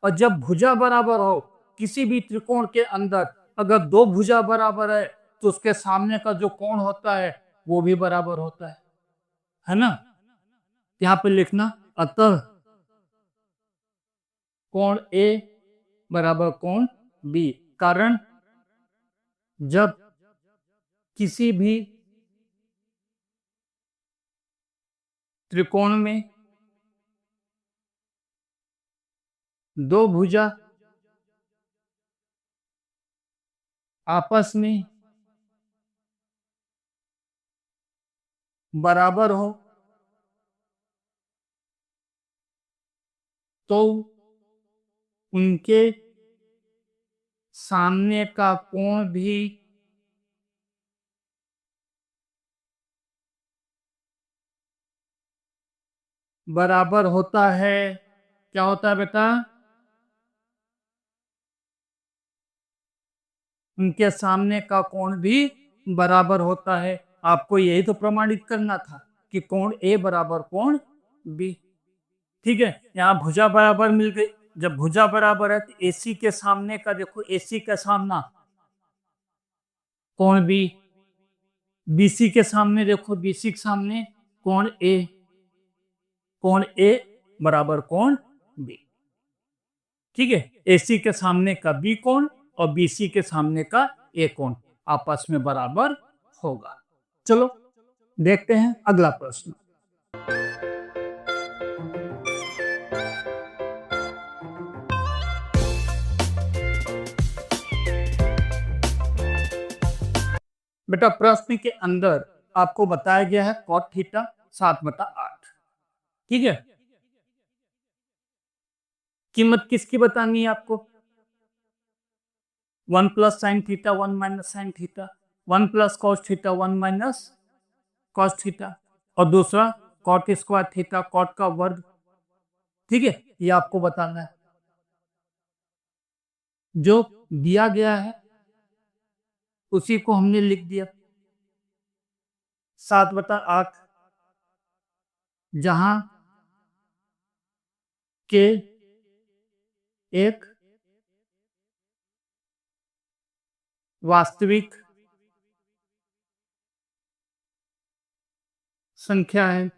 और जब भुजा बराबर हो किसी भी त्रिकोण के अंदर, अगर दो भुजा बराबर है तो उसके सामने का जो कोण होता है वो भी बराबर होता है ना। यहाँ पे लिखना, अतः कोण A बराबर कोण B, कारण जब किसी भी त्रिकोण में दो भुजा आपस में बराबर हो तो उनके सामने का कोण भी बराबर होता है। क्या होता है बेटा, उनके सामने का कोण भी बराबर होता है। आपको यही तो प्रमाणित करना था कि कोण A बराबर कोण B। ठीक है, यहाँ भुजा बराबर मिल गई, जब भुजा बराबर है तो AC के सामने का देखो, AC का सामना कोण B, BC के सामने देखो, BC के सामने कोण A, कोण A बराबर कोण B। ठीक है, AC के सामने का B कोण और BC के सामने का A कोण आपस में बराबर होगा। चलो देखते हैं अगला प्रश्न। बेटा प्रश्न के अंदर आपको बताया गया है cot थीटा 7/8। ठीक है, कीमत किसकी बतानी है आपको, 1 plus sine theta 1 minus sine theta, 1 plus cos theta 1 minus cos theta, और दूसरा कॉट स्क्वायर थीटा, कॉट का वर्ग। ठीक है, ये आपको बताना है। जो दिया गया है उसी को हमने लिख दिया, 7/8, जहां के एक वास्तविक संख्या है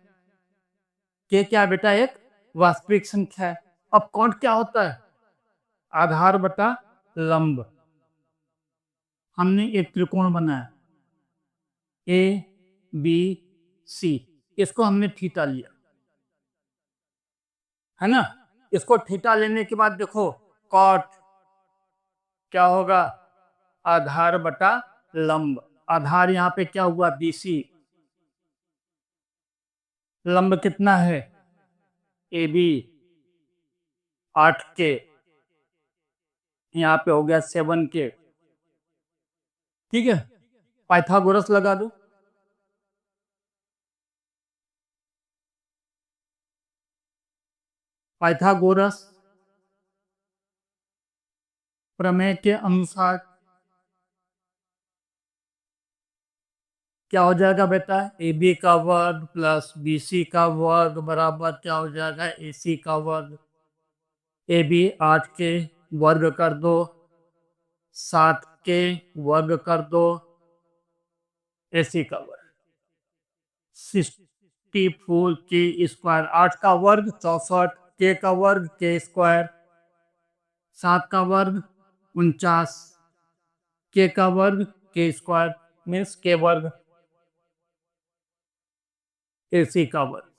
के क्या है बेटा? एक वास्तविक संख्या है। अब कॉट क्या होता है? आधार बटा लंब। हमने एक त्रिकोण बनाया ए बी सी, इसको हमने थीटा लिया, है ना? इसको थीटा लेने के बाद देखो कॉट क्या होगा? आधार बटा लंब। आधार यहाँ पे क्या हुआ? बीसी। लंब कितना है? ए बी 8 के, यहाँ पे हो गया 7 के। ठीक है, पाइथागोरस लगा दो। पाइथागोरस प्रमेय के अनुसार क्या हो जाएगा बेटा? ए बी का वर्ग प्लस बी सी का वर्ग बराबर क्या हो जाएगा? ए सी का वर्ग। ए बी 8 के वर्ग कर दो, 7 के वर्ग कर दो, ए सी का वर्ग 64 के स्क्वायर। 8 का वर्ग 64, के का वर्ग के स्क्वायर, 7 का वर्ग 49, के का वर्ग के स्क्वायर मीन्स के वर्ग, एसी का वर्ग।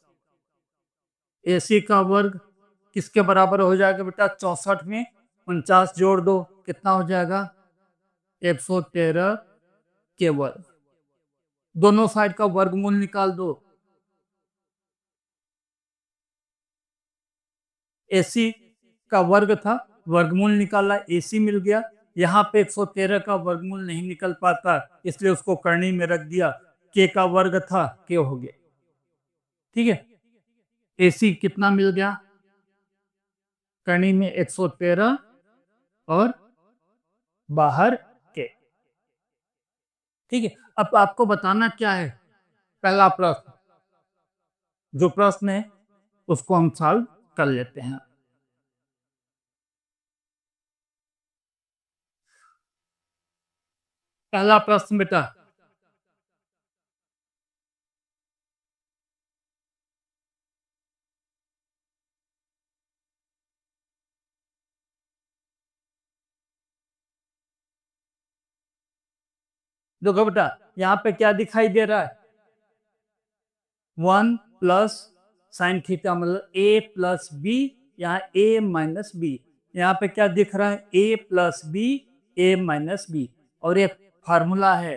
एसी का वर्ग किसके बराबर हो जाएगा बेटा? 64 में 49 जोड़ दो, कितना हो जाएगा? 113 के वर्ग। दोनों साइड का वर्गमूल निकाल दो। एसी का वर्ग था, वर्गमूल निकाला, एसी मिल गया। यहाँ पे 113 का वर्गमूल नहीं निकल पाता, इसलिए उसको करनी में रख दिया। के का वर्ग था, के हो गया। ठीक है, एसी कितना मिल गया? करनी में 113 और बाहर के। ठीक है, अब आपको बताना क्या है? पहला प्रश्न, जो प्रश्न है उसको हम सॉल्व कर लेते हैं। पहला प्रश्न बेटा, देखो बेटा यहाँ पे क्या दिखाई दे रहा है? 1 प्लस साइन थीटा, मतलब ए प्लस बी, यहाँ ए माइनस बी। यहाँ पे क्या दिख रहा है? ए प्लस बी, ए माइनस बी। और एक फार्मूला है,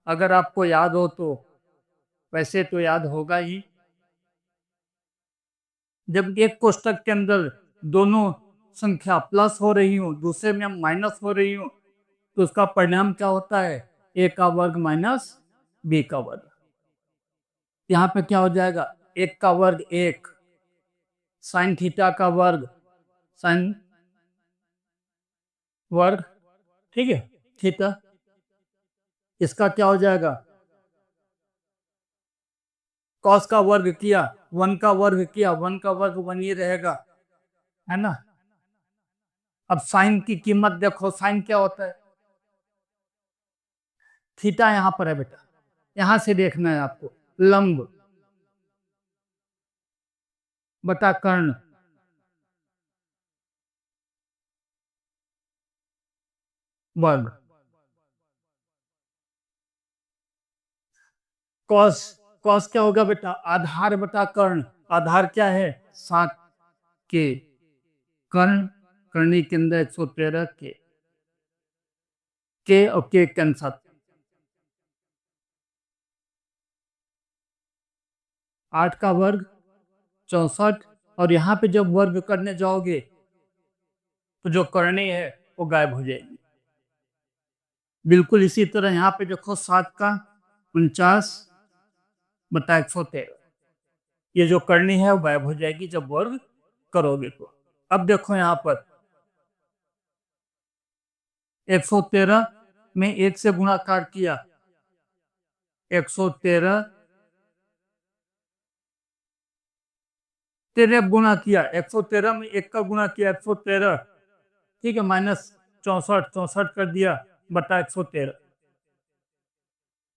अगर आपको याद हो तो, वैसे तो याद होगा ही, जब एक कोष्टक के अंदर दोनों संख्या प्लस हो रही हो, दूसरे में माइनस हो रही हो, तो उसका परिणाम क्या होता है? ए का वर्ग माइनस बी का वर्ग। यहाँ पे क्या हो जाएगा? एक का वर्ग 1, साइन थीटा का वर्ग साइन वर्ग, ठीक है, थीटा। इसका क्या हो जाएगा? कॉस का वर्ग किया, 1 का वर्ग किया, 1 का वर्ग 1 ही रहेगा, है ना? अब साइन की कीमत देखो, साइन क्या होता है? थीटा यहां पर है बेटा, यहां से देखना है आपको। लंब बटा कर्ण वर्ग। कॉस, कॉस क्या होगा बेटा? आधार बटा कर्ण। आधार क्या है? 7 के, कर्ण करनी के अंदर 113 के और के कैंसल, 8 का वर्ग 64। और यहाँ पे जब वर्ग करने जाओगे तो जो करनी है वो गायब हो जाएगी। बिल्कुल इसी तरह यहाँ पे देखो 7 का 49 बटा 113, ये जो करनी है वो गायब हो जाएगी जब वर्ग करोगे तो। अब देखो यहाँ पर 113 में 1 से गुणाकार किया, 113 13 गुणा किया, 113 में 1 का गुणा किया 113, ठीक है, माइनस 64, 64 कर दिया बटा 113।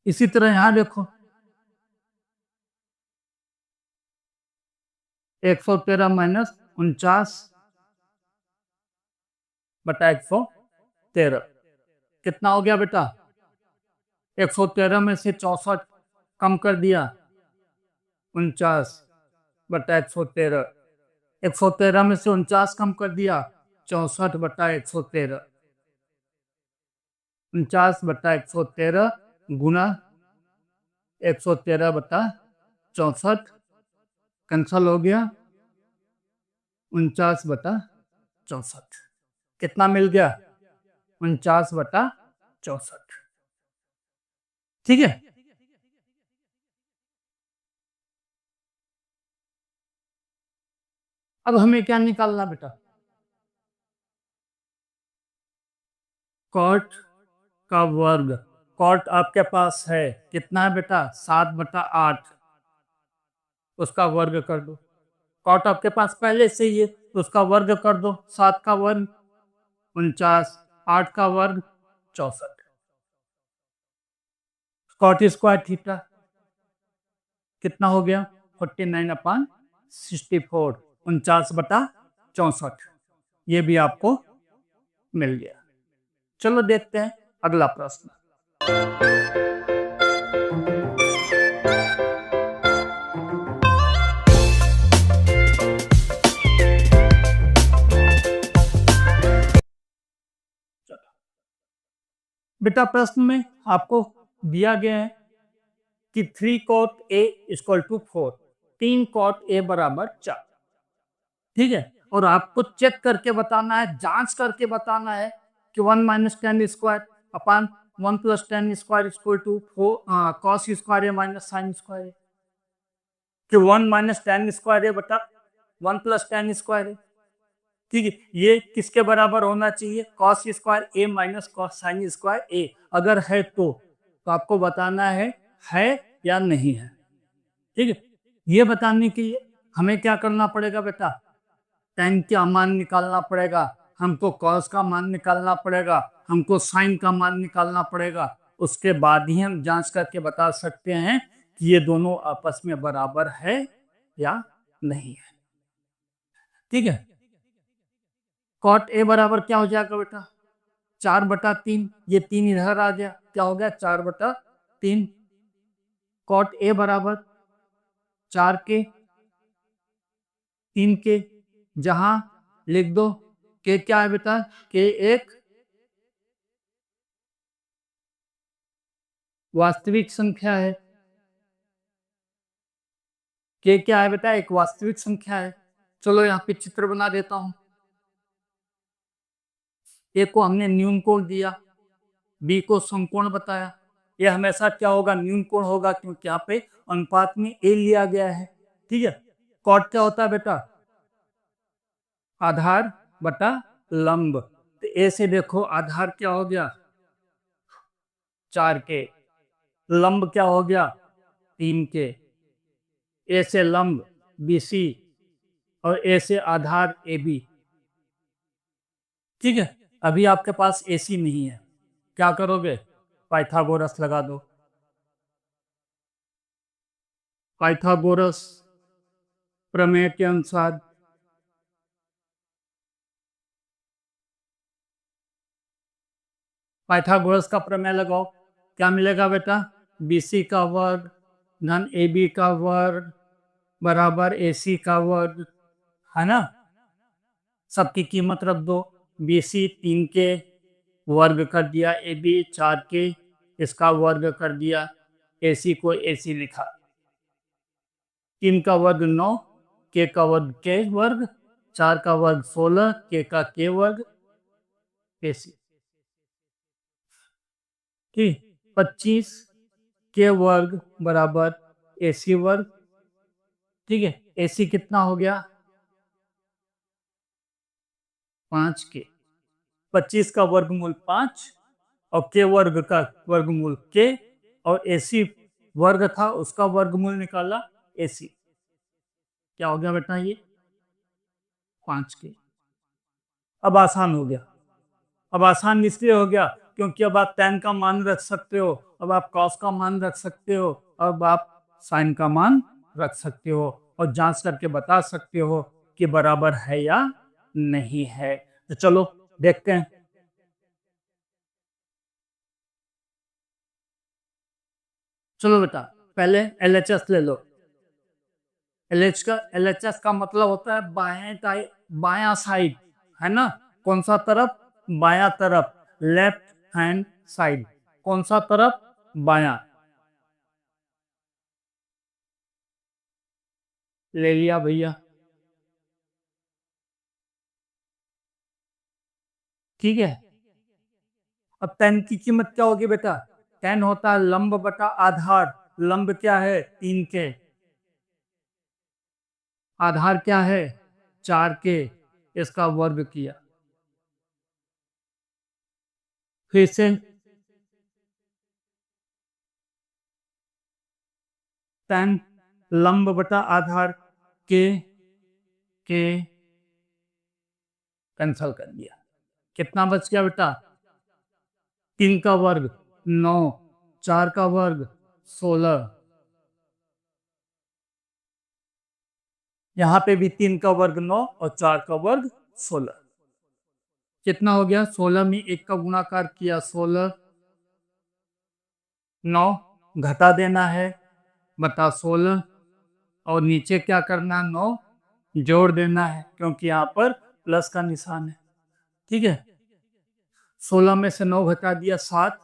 इसी तरह यहां देखो 113 माइनस 49/113 कितना हो गया बेटा? 113 में से 64 कम कर दिया, 49/113। 113 में से 49 कम कर दिया, 64/113। 49/113 गुना 113/64 कैंसल हो गया, 49/64 कितना मिल गया? 49/64। ठीक है। अब हमें क्या निकालना बेटा? कॉट का वर्ग। कॉट आपके पास है, कितना है बेटा? 7/8। उसका वर्ग कर दो। कॉट आपके पास पहले से ही है, तो उसका वर्ग कर दो। 7 का वर्ग 49, 8 का वर्ग 64। कॉट स्क्वायर थीटा कितना हो गया? 49/64, 49/64। ये भी आपको मिल गया। चलो देखते हैं अगला प्रश्न। बेटा प्रश्न में आपको दिया गया है कि 3 cot A equal to 4, 3 cot A बराबर 4। ठीक है, और आपको चेक करके बताना है, जांच करके बताना है कि 1 minus 10 square upon 1 plus 10 square equal to 4 cos square है माइनस साइन स्क्वायर है, कि 1 माइनस 10 स्क्वायर है बटा 1 प्लस 10 स्क्वायर है। ठीक है, ये किसके बराबर होना चाहिए? कॉस स्क्वायर ए माइनस कॉस साइन स्क्वायर ए। अगर है तो आपको बताना है या नहीं है। ठीक है, ये बताने के लिए हमें क्या करना पड़ेगा बेटा? tan का मान निकालना पड़ेगा, हमको cos का मान निकालना पड़ेगा, हमको sin का मान निकालना पड़ेगा। उसके बाद ही हम जांच करके बता सकते हैं कि ये दोनों आपस में बराबर है या नहीं है। ठीक है, cot A बराबर क्या हो जाएगा बेटा? 4/3। ये 3 इधर आ गया, क्या हो गया? 4/3। cot A बराबर 4 के 3 के, जहां लिख दो के क्या है बेटा? के एक वास्तविक संख्या है। के क्या है बेटा? एक वास्तविक संख्या है। चलो यहाँ पे चित्र बना देता हूं। ए को हमने न्यून कोण दिया, बी को समकोण बताया। ये हमेशा क्या होगा? न्यून कोण होगा, क्योंकि यहाँ पे अनुपात में ए लिया गया है। ठीक है, कॉट क्या होता है बेटा? आधार बटा लंब। तो ए से देखो आधार क्या हो गया? 4 के, लंब क्या हो गया? 3 के। ए से लंब BC और ए से आधार AB। ठीक है, अभी आपके पास AC नहीं है, क्या करोगे? पाइथागोरस लगा दो। पाइथागोरस प्रमेय के अनुसार पाइथागोरस का प्रमेय लगाओ, क्या मिलेगा बेटा? BC का वर्ग धन AB का वर्ग बराबर AC का वर्ग, है ना? सबकी कीमत रख दो। BC 3 के वर्ग कर दिया, AB 4 के इसका वर्ग कर दिया, AC को AC लिखा। 3 का वर्ग 9, के का वर्ग के वर्ग, 4 का वर्ग 16, के का के वर्ग, AC। ठीक, 25 के वर्ग बराबर AC वर्ग। ठीक है, AC कितना हो गया? 5 के। 25 का वर्गमूल 5 और के वर्ग का वर्गमूल के, और AC वर्ग था उसका वर्गमूल निकाला AC। क्या हो गया बेटा? ये 5 के। अब आसान हो गया। अब आसान इसलिए हो गया क्योंकि अब आप tan का मान रख सकते हो, अब आप cos का मान रख सकते हो, अब आप sin का मान रख सकते हो। और जांच करके बता सकते हो कि बराबर है या नहीं है। तो चलो देखते हैं। चलो बेटा पहले एलएचएस ले लो। एलएचएस का मतलब होता है बायां साइड, है ना। कौन सा तरफ? बायां तरफ, लेफ्ट हैंड साइड। कौन सा तरफ? बायां। ले लिया भैया, ठीक है। अब tan की कीमत क्या होगी बेटा? tan होता है लंब बटा आधार। लंब क्या है? 3 के। आधार क्या है? 4 के। इसका वर्ग किया। फिर से tan लंब बटा आधार के कैंसल कर दिया। कितना बच गया बेटा? 3 का वर्ग 9, 4 का वर्ग 16। यहां पे भी 3 का वर्ग 9 और 4 का वर्ग 16। कितना हो गया? 16 में 1 का गुणाकार किया 16, 9 घटा देना है बता 16, और नीचे क्या करना? 9 जोड़ देना है, क्योंकि यहाँ पर प्लस का निशान है, ठीक है। 16 में से 9 घटा दिया 7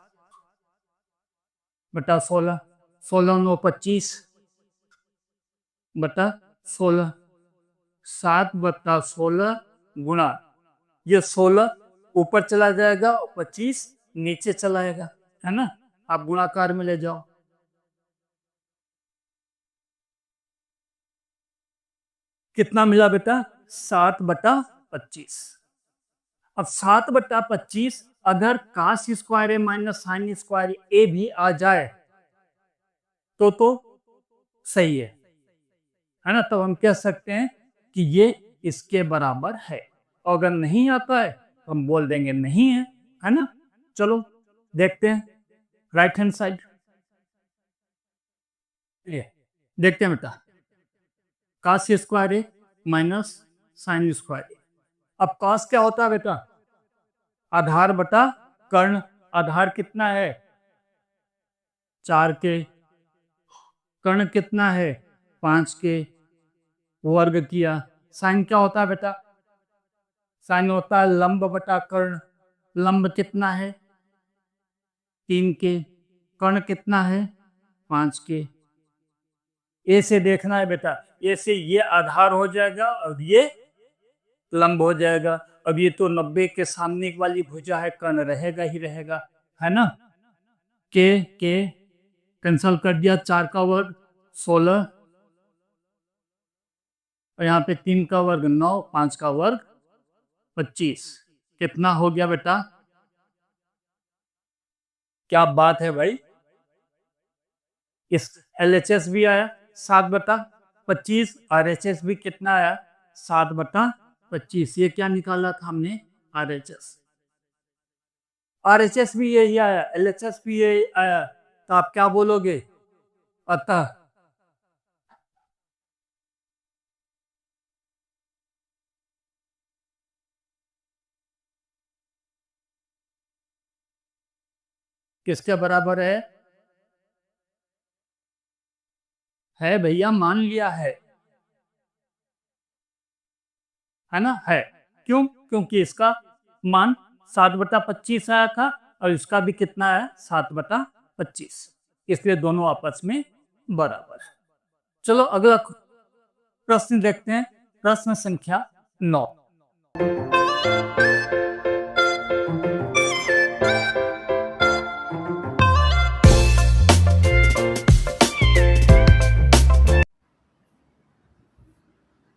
बटा 16, 16 9 25 बटा 16, 7 बटा 16 गुणा, ये 16 ऊपर चला जाएगा और 25 नीचे चला जाएगा, है ना। आप गुणाकार में ले जाओ। कितना मिला बेटा? 7 बटा 25। अब 7 बटा 25 अगर कास स्क्वायर ए माइनस साइन स्क्वायर ए भी आ जाए तो सही है ना। तब हम कह सकते हैं कि ये इसके बराबर है। और अगर नहीं आता है तो हम बोल देंगे नहीं है ना। चलो देखते हैं राइट हैंड साइड। ये देखते हैं बेटा, कास स्क्वायर ए माइनस साइन स्क्वायर ए। अब कास क्या होता है बेटा? आधार बटा कर्ण। आधार कितना है? 4 के। कर्ण कितना है? 5 के। वर्ग किया। साइन क्या होता है बेटा? साइन होता है लंब बटा कर्ण। लंब कितना है? 3 के। कर्ण कितना है? 5 के। ए से देखना है बेटा, ए से ये आधार हो जाएगा और ये लंब हो जाएगा। अब ये तो 90 के सामने वाली भुजा है, कर्ण रहेगा ही रहेगा, है ना। के कैंसल कर दिया। 4 का वर्ग 16 और यहाँ पे 3 का वर्ग 9, 5 का वर्ग 25। कितना हो गया बेटा? क्या बात है भाई। इस LHS भी आया 7 बटा 25, RHS भी कितना आया? 7 बटा 25। ये क्या निकाला था हमने? RHS। RHS भी यही आया, LHS भी यही आया, तो आप क्या बोलोगे? अतः किसके बराबर है भैया, मान लिया है ना। है क्यों? क्योंकि इसका मान 7 बटा 25 आया था और इसका भी कितना है? 7 बटा 25, इसलिए दोनों आपस में बराबर है। चलो अगला प्रश्न देखते हैं, प्रश्न संख्या 9।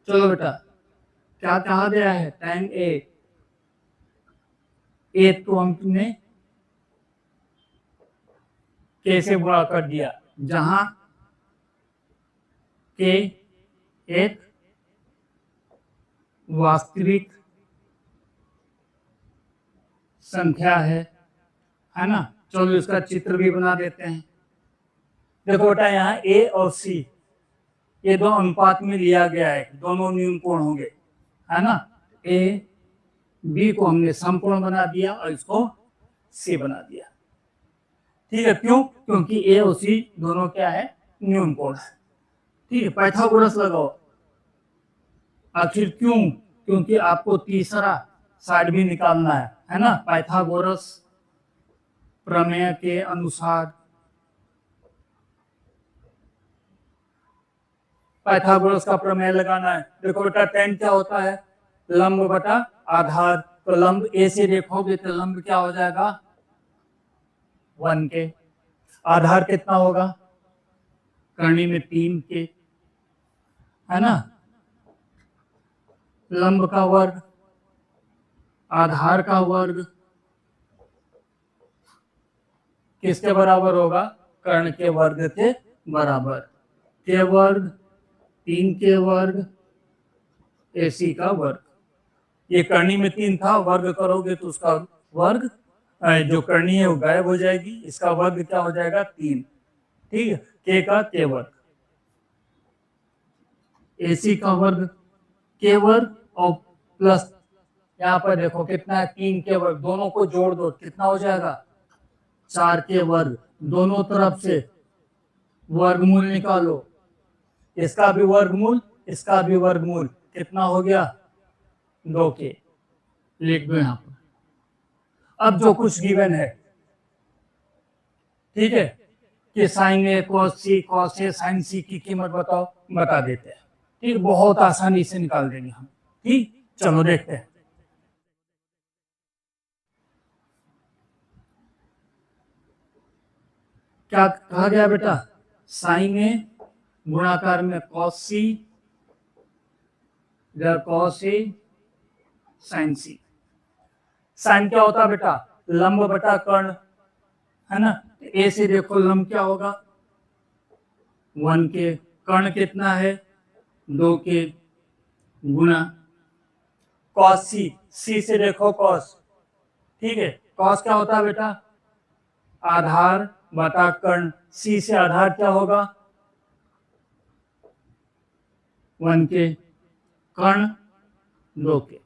चलो बेटा, क्या कहा गया है? tan ए तो हमने कैसे गुणा कर दिया, जहां के एक वास्तविक संख्या है ना। चलो इसका चित्र भी बना देते हैं। देखो बेटा, यहाँ ए और सी ये दो अनुपात में लिया गया है, दोनों न्यून कोण होंगे, है ना। ए बी को हमने समकोण बना दिया और इसको सी बना दिया। ठीक है, क्यों? क्योंकि ए और सी दोनों क्या है, न्यून कोण है। ठीक है, पाइथागोरस लगाओ। आखिर क्यों? क्योंकि आपको तीसरा साइड भी निकालना है ना। पाइथागोरस प्रमेय के अनुसार, पाइथागोरस का प्रमेय लगाना है। देखो बेटा, tan क्या होता है, लंब बटा आधार। तो लंब ए से देखोगे तो लंब क्या हो जाएगा, 1 के। आधार कितना होगा, करनी में 3 के, है ना। लंब का वर्ग आधार का वर्ग किसके बराबर होगा, कर्ण के वर्ग के बराबर। के वर्ग 3 के वर्ग AC का वर्ग। ये करनी में 3 था, वर्ग करोगे तो उसका वर्ग, जो करनी है वो गायब हो जाएगी, इसका वर्ग क्या हो जाएगा, 3। ठीक है, के का के वर्ग, AC का वर्ग, के वर्ग और प्लस यहाँ पर देखो कितना है, 3 के वर्ग। दोनों को जोड़ दो, कितना हो जाएगा, 4 के वर्ग। दोनों तरफ से वर्गमूल निकालो, इसका भी वर्गमूल, इसका भी वर्गमूल, कितना हो गया, 2 के। लिख दो यहां पर। अब जो कुछ गिवन है, ठीक है, कि sign A cos A sign सी की कीमत बताओ, बता देते हैं। ठीक, बहुत आसानी से निकाल देंगे हम। ठीक, चलो देखते हैं। क्या कहा गया बेटा, साइन ए गुणाकार में cos C, cos A sign C. Sign क्या होता है बेटा, लंब बटा कर्ण, है ना। ए से देखो लंब क्या होगा, 1 के। कर्ण कितना है, 2 के, गुणा कॉस सी। सी से देखो कॉस, ठीक है। कॉस क्या होता है बेटा, आधार बटा कर्ण। सी से आधार क्या होगा, 1 के, कर्ण 2 के।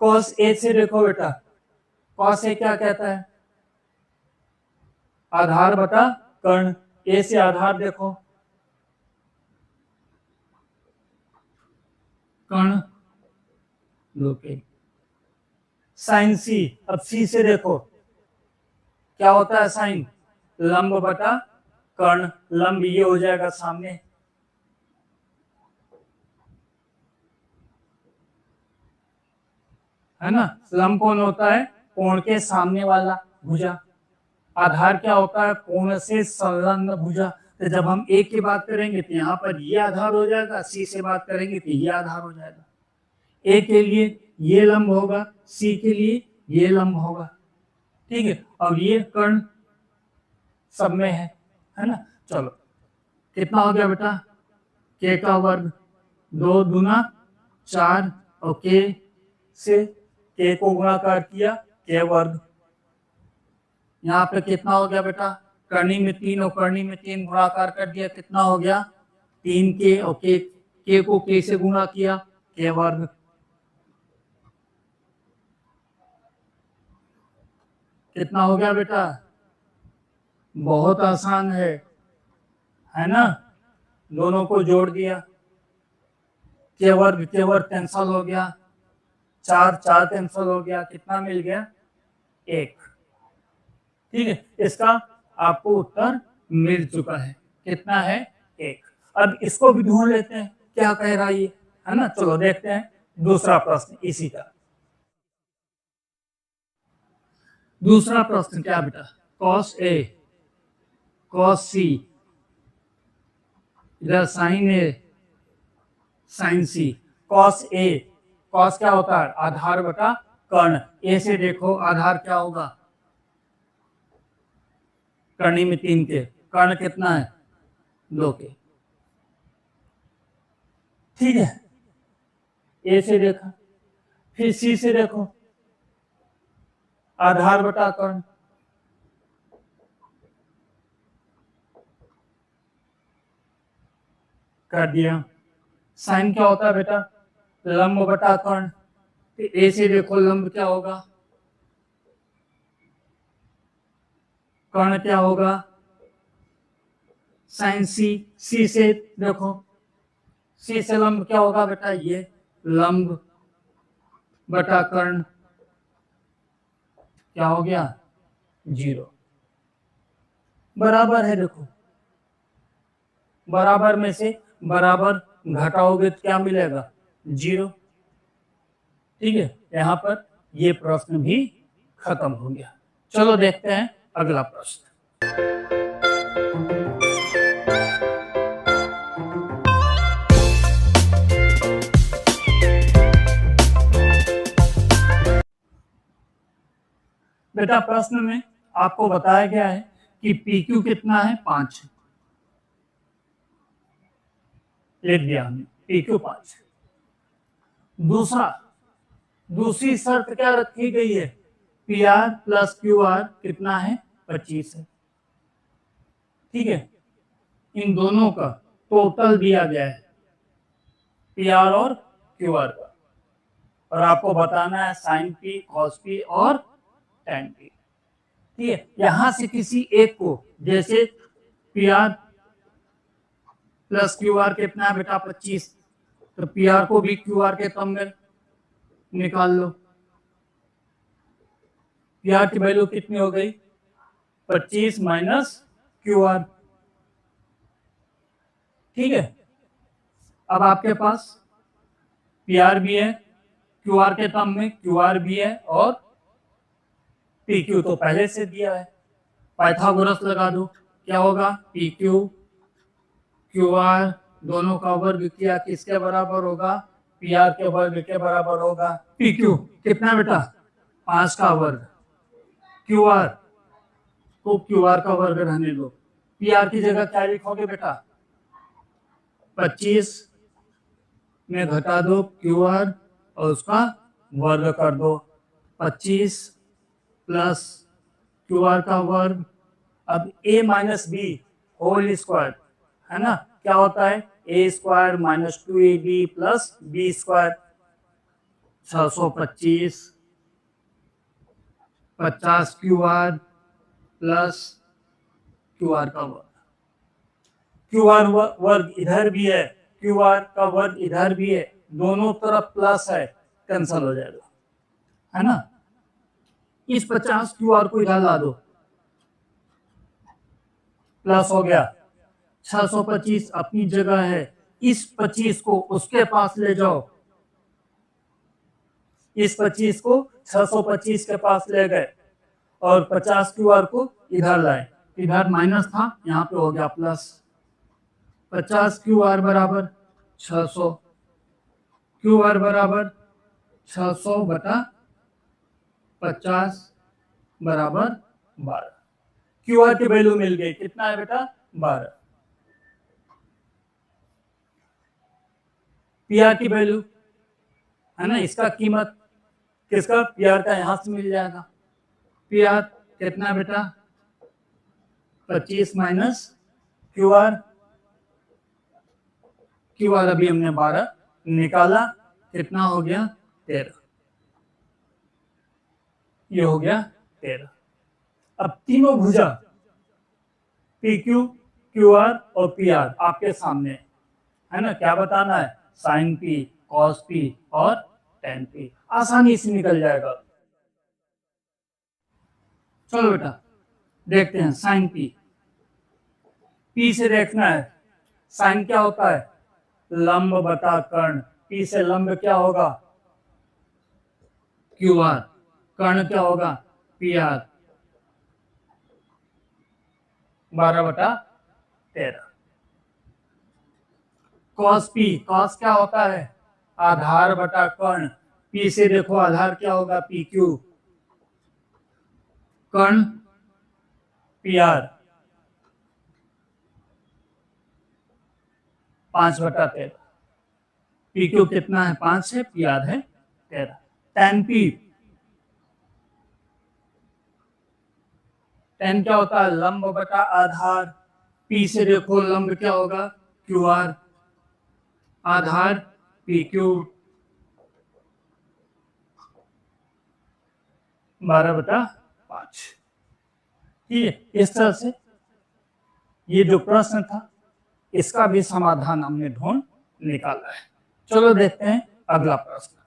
कॉस ए से देखो बेटा, कॉस ए क्या कहता है, आधार बटा कर्ण। ए से आधार देखो, कर्ण 2 के। साइन सी, अब सी से देखो क्या होता है, साइन लंब बटा कर्ण। लंब ये हो जाएगा सामने, है ना। लंब कौन होता है, कोण के सामने वाला भुजा। आधार क्या होता है, कोण से संलग्न भुजा। तो जब हम ए की बात करेंगे तो यहाँ पर ये आधार हो जाएगा, सी से बात करेंगे तो ये आधार हो जाएगा। ए के लिए ये लंब होगा, सी के लिए ये लंब होगा। ठीक है, और ये कर्ण सब में है ना। चलो कितना हो गया बेटा, के का वर्ग, 2 दूना 4, और के से के को गुणाकार किया, के वर्ग। यहाँ पे कितना हो गया बेटा, करनी में 3 और करनी में 3 गुणाकार कर दिया, कितना हो गया, 3 के, और के को के से गुणा किया, के वर्ग। कितना हो गया बेटा, बहुत आसान है ना। दोनों को जोड़ दिया, के वर्ग कैंसल हो गया, 4 कैंसल हो गया, कितना मिल गया, 1। ठीक है, इसका आपको उत्तर मिल चुका है, कितना है, 1। अब इसको भी ढूंढ लेते हैं क्या कह रहा है ना। चलो देखते हैं दूसरा प्रश्न इसी का। दूसरा प्रश्न क्या बेटा, कॉस ए कॉस सी, इधर sign A sign C. Cos A, cos क्या होता है, आधार बटा कर्ण। ए से देखो आधार क्या होगा, करनी में 3 के, कर्ण कितना है, 2 के। ठीक है, ए से देखा, फिर सी से देखो, आधार बटा कर्ण, कर दिया। साइन क्या होता है बेटा? लंब बटा कर्ण। तो ए से देखो लंब क्या होगा, कर्ण क्या होगा, साइन सी। सी से देखो, सी से लंब क्या होगा बेटा? ये लंब बटा कर्ण क्या हो गया? 0। बराबर है, देखो बराबर में से बराबर घटाओगे तो क्या मिलेगा? 0। ठीक है, यहाँ पर ये प्रश्न भी खत्म हो गया। चलो देखते हैं अगला प्रश्न। बेटा प्रश्न में आपको बताया गया है कि पी क्यू कितना है? 5 है। लिख दिया हमने, पी क्यू 5 है। दूसरी शर्त क्या रखी गई है? P R plus Q are कितना है? 25 है। ठीक है, इन दोनों का टोटल दिया गया है, पी आर और क्यू आर का, और आपको बताना है साइन पी, कॉस पी और टेन पी। ठीक है, यहां से किसी एक को, जैसे P R plus Q are कितना है बेटा? 25, तो पी आर को भी क्यू आर के टर्म में निकाल लो। पी आर की वैल्यू कितनी हो गई? 25 माइनस क्यू आर। ठीक है, अब आपके पास पी आर भी है, क्यू आर के टर्म में क्यू आर भी है, और पी क्यू तो पहले से दिया है। पाइथागोरस लगा दो, क्या होगा? पी क्यू क्यू आर दोनों का वर्ग किया किसके बराबर होगा? पी आर के वर्ग के बराबर होगा। पी क्यू कितना बेटा? 5 का वर्ग। क्यू आर को क्यू आर का वर्ग रहने दो। पी आर की जगह क्या लिखोगे बेटा? 25 में घटा दो क्यू आर और उसका वर्ग कर दो। 25 प्लस क्यू आर का वर्ग। अब a minus B whole square है ना, क्या होता है? A square minus 2ab plus B square. 625 50 Q R plus Q R का वर्ग। क्यू आर वर्ग इधर भी है, क्यू आर का वर्ग इधर भी है, दोनों तरफ प्लस है, कैंसल हो जाएगा, है ना। इस 50 क्यू आर को इधर ला दो, प्लस हो गया। 625 अपनी जगह है, इस 25 को उसके पास ले जाओ, इस 25 को 625 के पास ले गए और 50 क्यू आर को इधर लाए। इधर माइनस था, यहाँ पे हो गया प्लस। 50 क्यू आर बराबर 600, क्यू आर बराबर 600 बटा 50 बराबर 12। क्यू आर की वैल्यू मिल गई, कितना है बेटा? 12। पी आर की वैल्यू है ना, इसका कीमत किसका? पी आर का यहां से मिल जाएगा। पी आर कितना बेटा? 25 minus Q R. Q R अभी हमने 12 निकाला, कितना हो गया? 13। ये हो गया 13। अब तीनों भुजा पी क्यू, क्यू आर और पी आर आपके सामने है ना, क्या बताना है? साइन पी, कॉस पी और टेन पी। आसानी से निकल जाएगा। चलो बेटा देखते हैं साइन पी। पी से देखना है, साइन क्या होता है? लंब बटा कर्ण। पी से लंब क्या होगा? Q are. कर्ण क्या होगा? P R. 12/13। Cos P, cos क्या होता है? आधार बटा कर्ण। पी से देखो आधार क्या होगा? P Q. कर्ण पी आर। 5/13। पी क्यू कितना है? 5 है, पी आर है 13। टेन पी, टेन क्या होता है? लंब बटा आधार। पी से देखो लंब क्या होगा? Q R. आधार पी क्यू 12/5। ठीक है, इस तरह से ये जो प्रश्न था इसका भी समाधान हमने ढूंढ निकाला है। चलो देखते हैं अगला प्रश्न।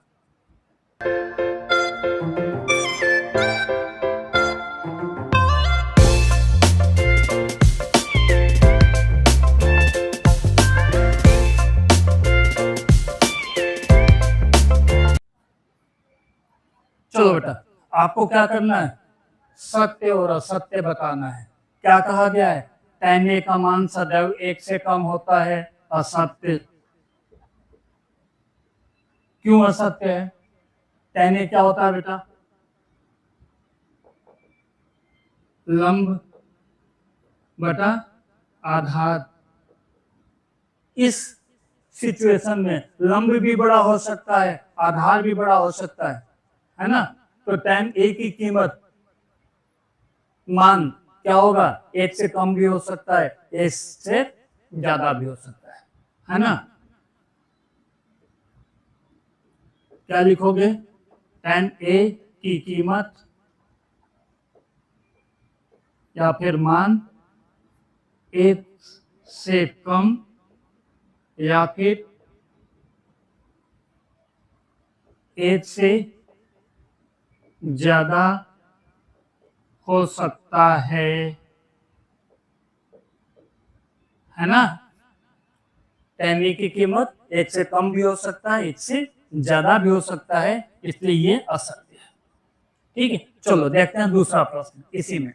चलो बेटा, आपको क्या करना है, सत्य और असत्य बताना है। क्या कहा गया है, tan A का मान सदैव 1 से कम होता है। असत्य। क्यों असत्य है? tan A क्या होता है बेटा, लंब बटा आधार। इस सिचुएशन में लंब भी बड़ा हो सकता है, आधार भी बड़ा हो सकता है ना। तो tan A की कीमत, मान क्या होगा, 1 से कम भी हो सकता है, 1 से ज्यादा भी हो सकता है ना। क्या लिखोगे, tan A की कीमत या फिर मान 1 से कम या फिर 1 से ज्यादा हो सकता है ना। tan A की कीमत 1 से कम भी हो सकता है, 1 से ज्यादा भी हो सकता है, इसलिए ये असत्य है। ठीक है, चलो देखते हैं दूसरा प्रश्न। इसी में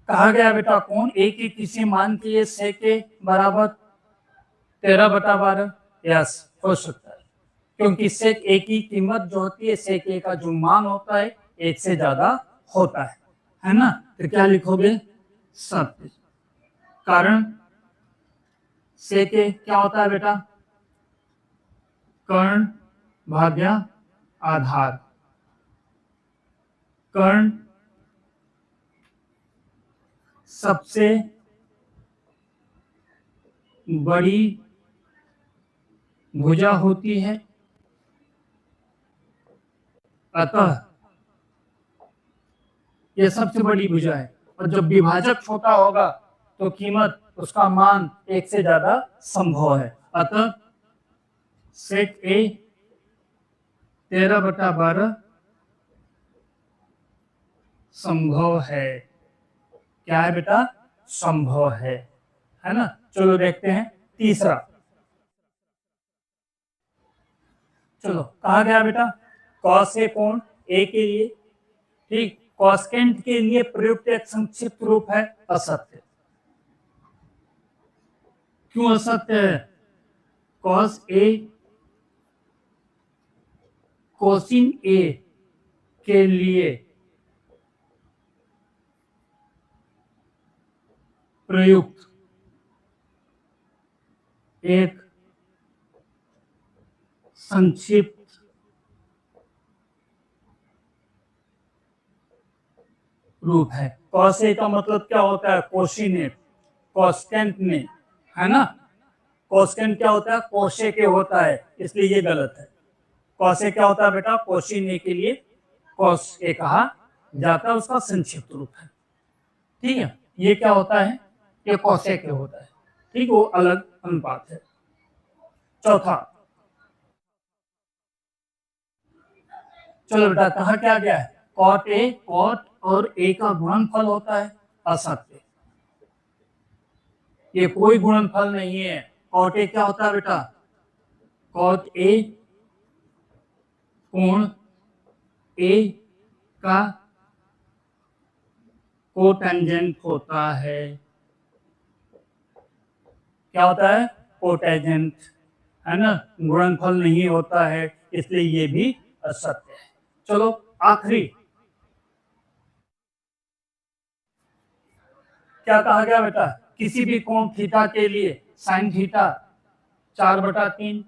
कहा गया बेटा, कोण A के किसी मान के लिए sec के बराबर 13/12 यस हो सकता है, क्योंकि sec A की कीमत जो होती है, sec A का जो मान होता है 1 से ज्यादा होता है ना। तो क्या लिखोगे, सत्य। कारण sec A क्या होता है बेटा, कर्ण भाग्या आधार। कर्ण सबसे बड़ी भुजा होती है, अतः यह सबसे बड़ी भुजा है, और जब विभाजक छोटा होगा तो कीमत, उसका मान 1 से ज्यादा संभव है। अतः sec A 13/12 संभव है। क्या है बेटा, संभव है ना। चलो देखते हैं तीसरा। चलो, कहा गया बेटा, cos A कोण A के लिए, ठीक, कॉस्केंट के लिए प्रयुक्त एक संक्षिप्त रूप है, असत्य। क्यों असत्य है, cos A कोसिन A के लिए प्रयुक्त एक संक्षिप्त रूप है। cos A का मतलब क्या होता है, कोशिनेट, कॉस्टेंट में, है ना। कॉस्टेंट क्या होता है, कोशे के होता है, इसलिए ये गलत है। cos A क्या होता है बेटा, कोशिन A के लिए cos A कहा जाता है, उसका संक्षिप्त रूप है। ठीक है, ये क्या होता है, ये cos A के होता है, ठीक, वो अलग अनुपात है। चौथा, चलो बेटा, कहा क्या गया है, cot A, cot और A का गुणनफल होता है, असत्य। ये कोई गुणनफल नहीं है। cot A क्या होता है बेटा, cot A कोण A का कोटेंजेंट होता है। क्या होता है, कोटेंजेंट, है ना, गुणनफल नहीं होता है, इसलिए ये भी असत्य है। चलो आखिरी, क्या कहा गया बेटा, किसी भी कोण थीटा के लिए साइन थीटा 4/3।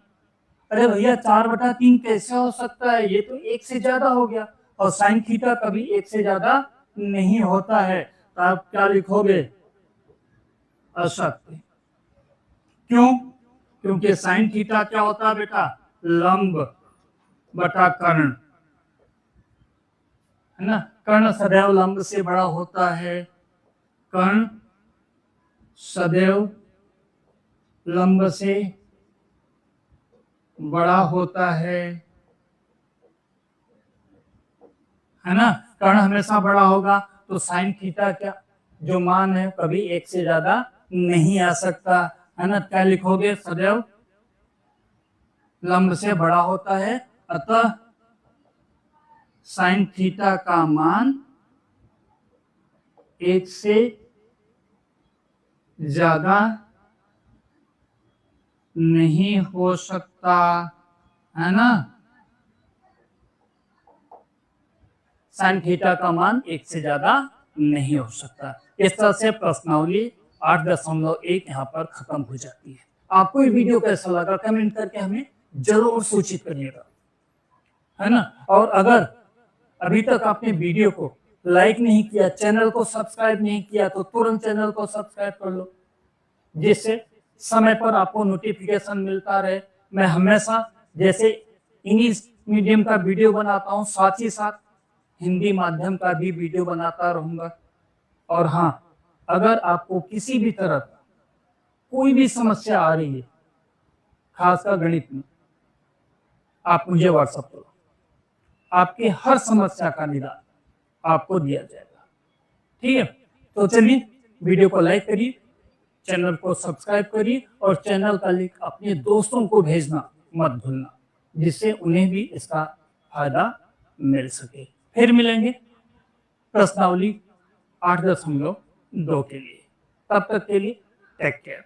अरे भैया, 4/3 कैसे हो सकता है, ये तो 1 से ज्यादा हो गया, और साइन थीटा कभी 1 से ज्यादा नहीं होता है। तो आप क्या लिखोगे, असत्य। क्यों? क्योंकि साइन थीटा क्या होता है बेटा? लंब बटा कर्ण, है ना। कर्ण सदैव लंब से बड़ा होता है, कर्ण सदैव लंब से बड़ा होता है ना। कर्ण हमेशा बड़ा होगा तो साइन थीटा क्या जो मान है कभी एक से ज्यादा नहीं आ सकता, है ना। क्या लिखोगे? सदैव लंब से बड़ा होता है, अतः साइन थीटा का मान एक से ज्यादा नहीं हो सकता, है ना। साइन थीटा का मान एक से ज्यादा नहीं हो सकता। इस तरह से प्रश्नावली 8.1 यहाँ पर खत्म हो जाती है। आपको ये वीडियो कैसा लगा कमेंट करके हमें जरूर सूचित करिएगा, है ना। और अगर अभी तक आपने वीडियो को लाइक नहीं किया, चैनल को सब्सक्राइब नहीं किया, तो तुरंत चैनल को सब्सक्राइब कर लो, जिससे समय पर आपको नोटिफिकेशन मिलता रहे। मैं हमेशा जैसे इंग्लिश मीडियम का वीडियो बनाता हूँ, साथ ही साथ हिंदी माध्यम का भी वीडियो बनाता रहूंगा। और हाँ, अगर आपको किसी भी तरह का कोई भी समस्या आ रही है, खासकर गणित में, आप मुझे व्हाट्सएप करो, आपकी हर समस्या का निदान आपको दिया जाएगा। ठीक है, तो चलिए वीडियो को लाइक करिए, चैनल को सब्सक्राइब करिए और चैनल का लिंक अपने दोस्तों को भेजना मत भूलना, जिससे उन्हें भी इसका फायदा मिल सके। फिर मिलेंगे प्रश्नावली 8.2 के लिए। तब तक के लिए टेक केयर।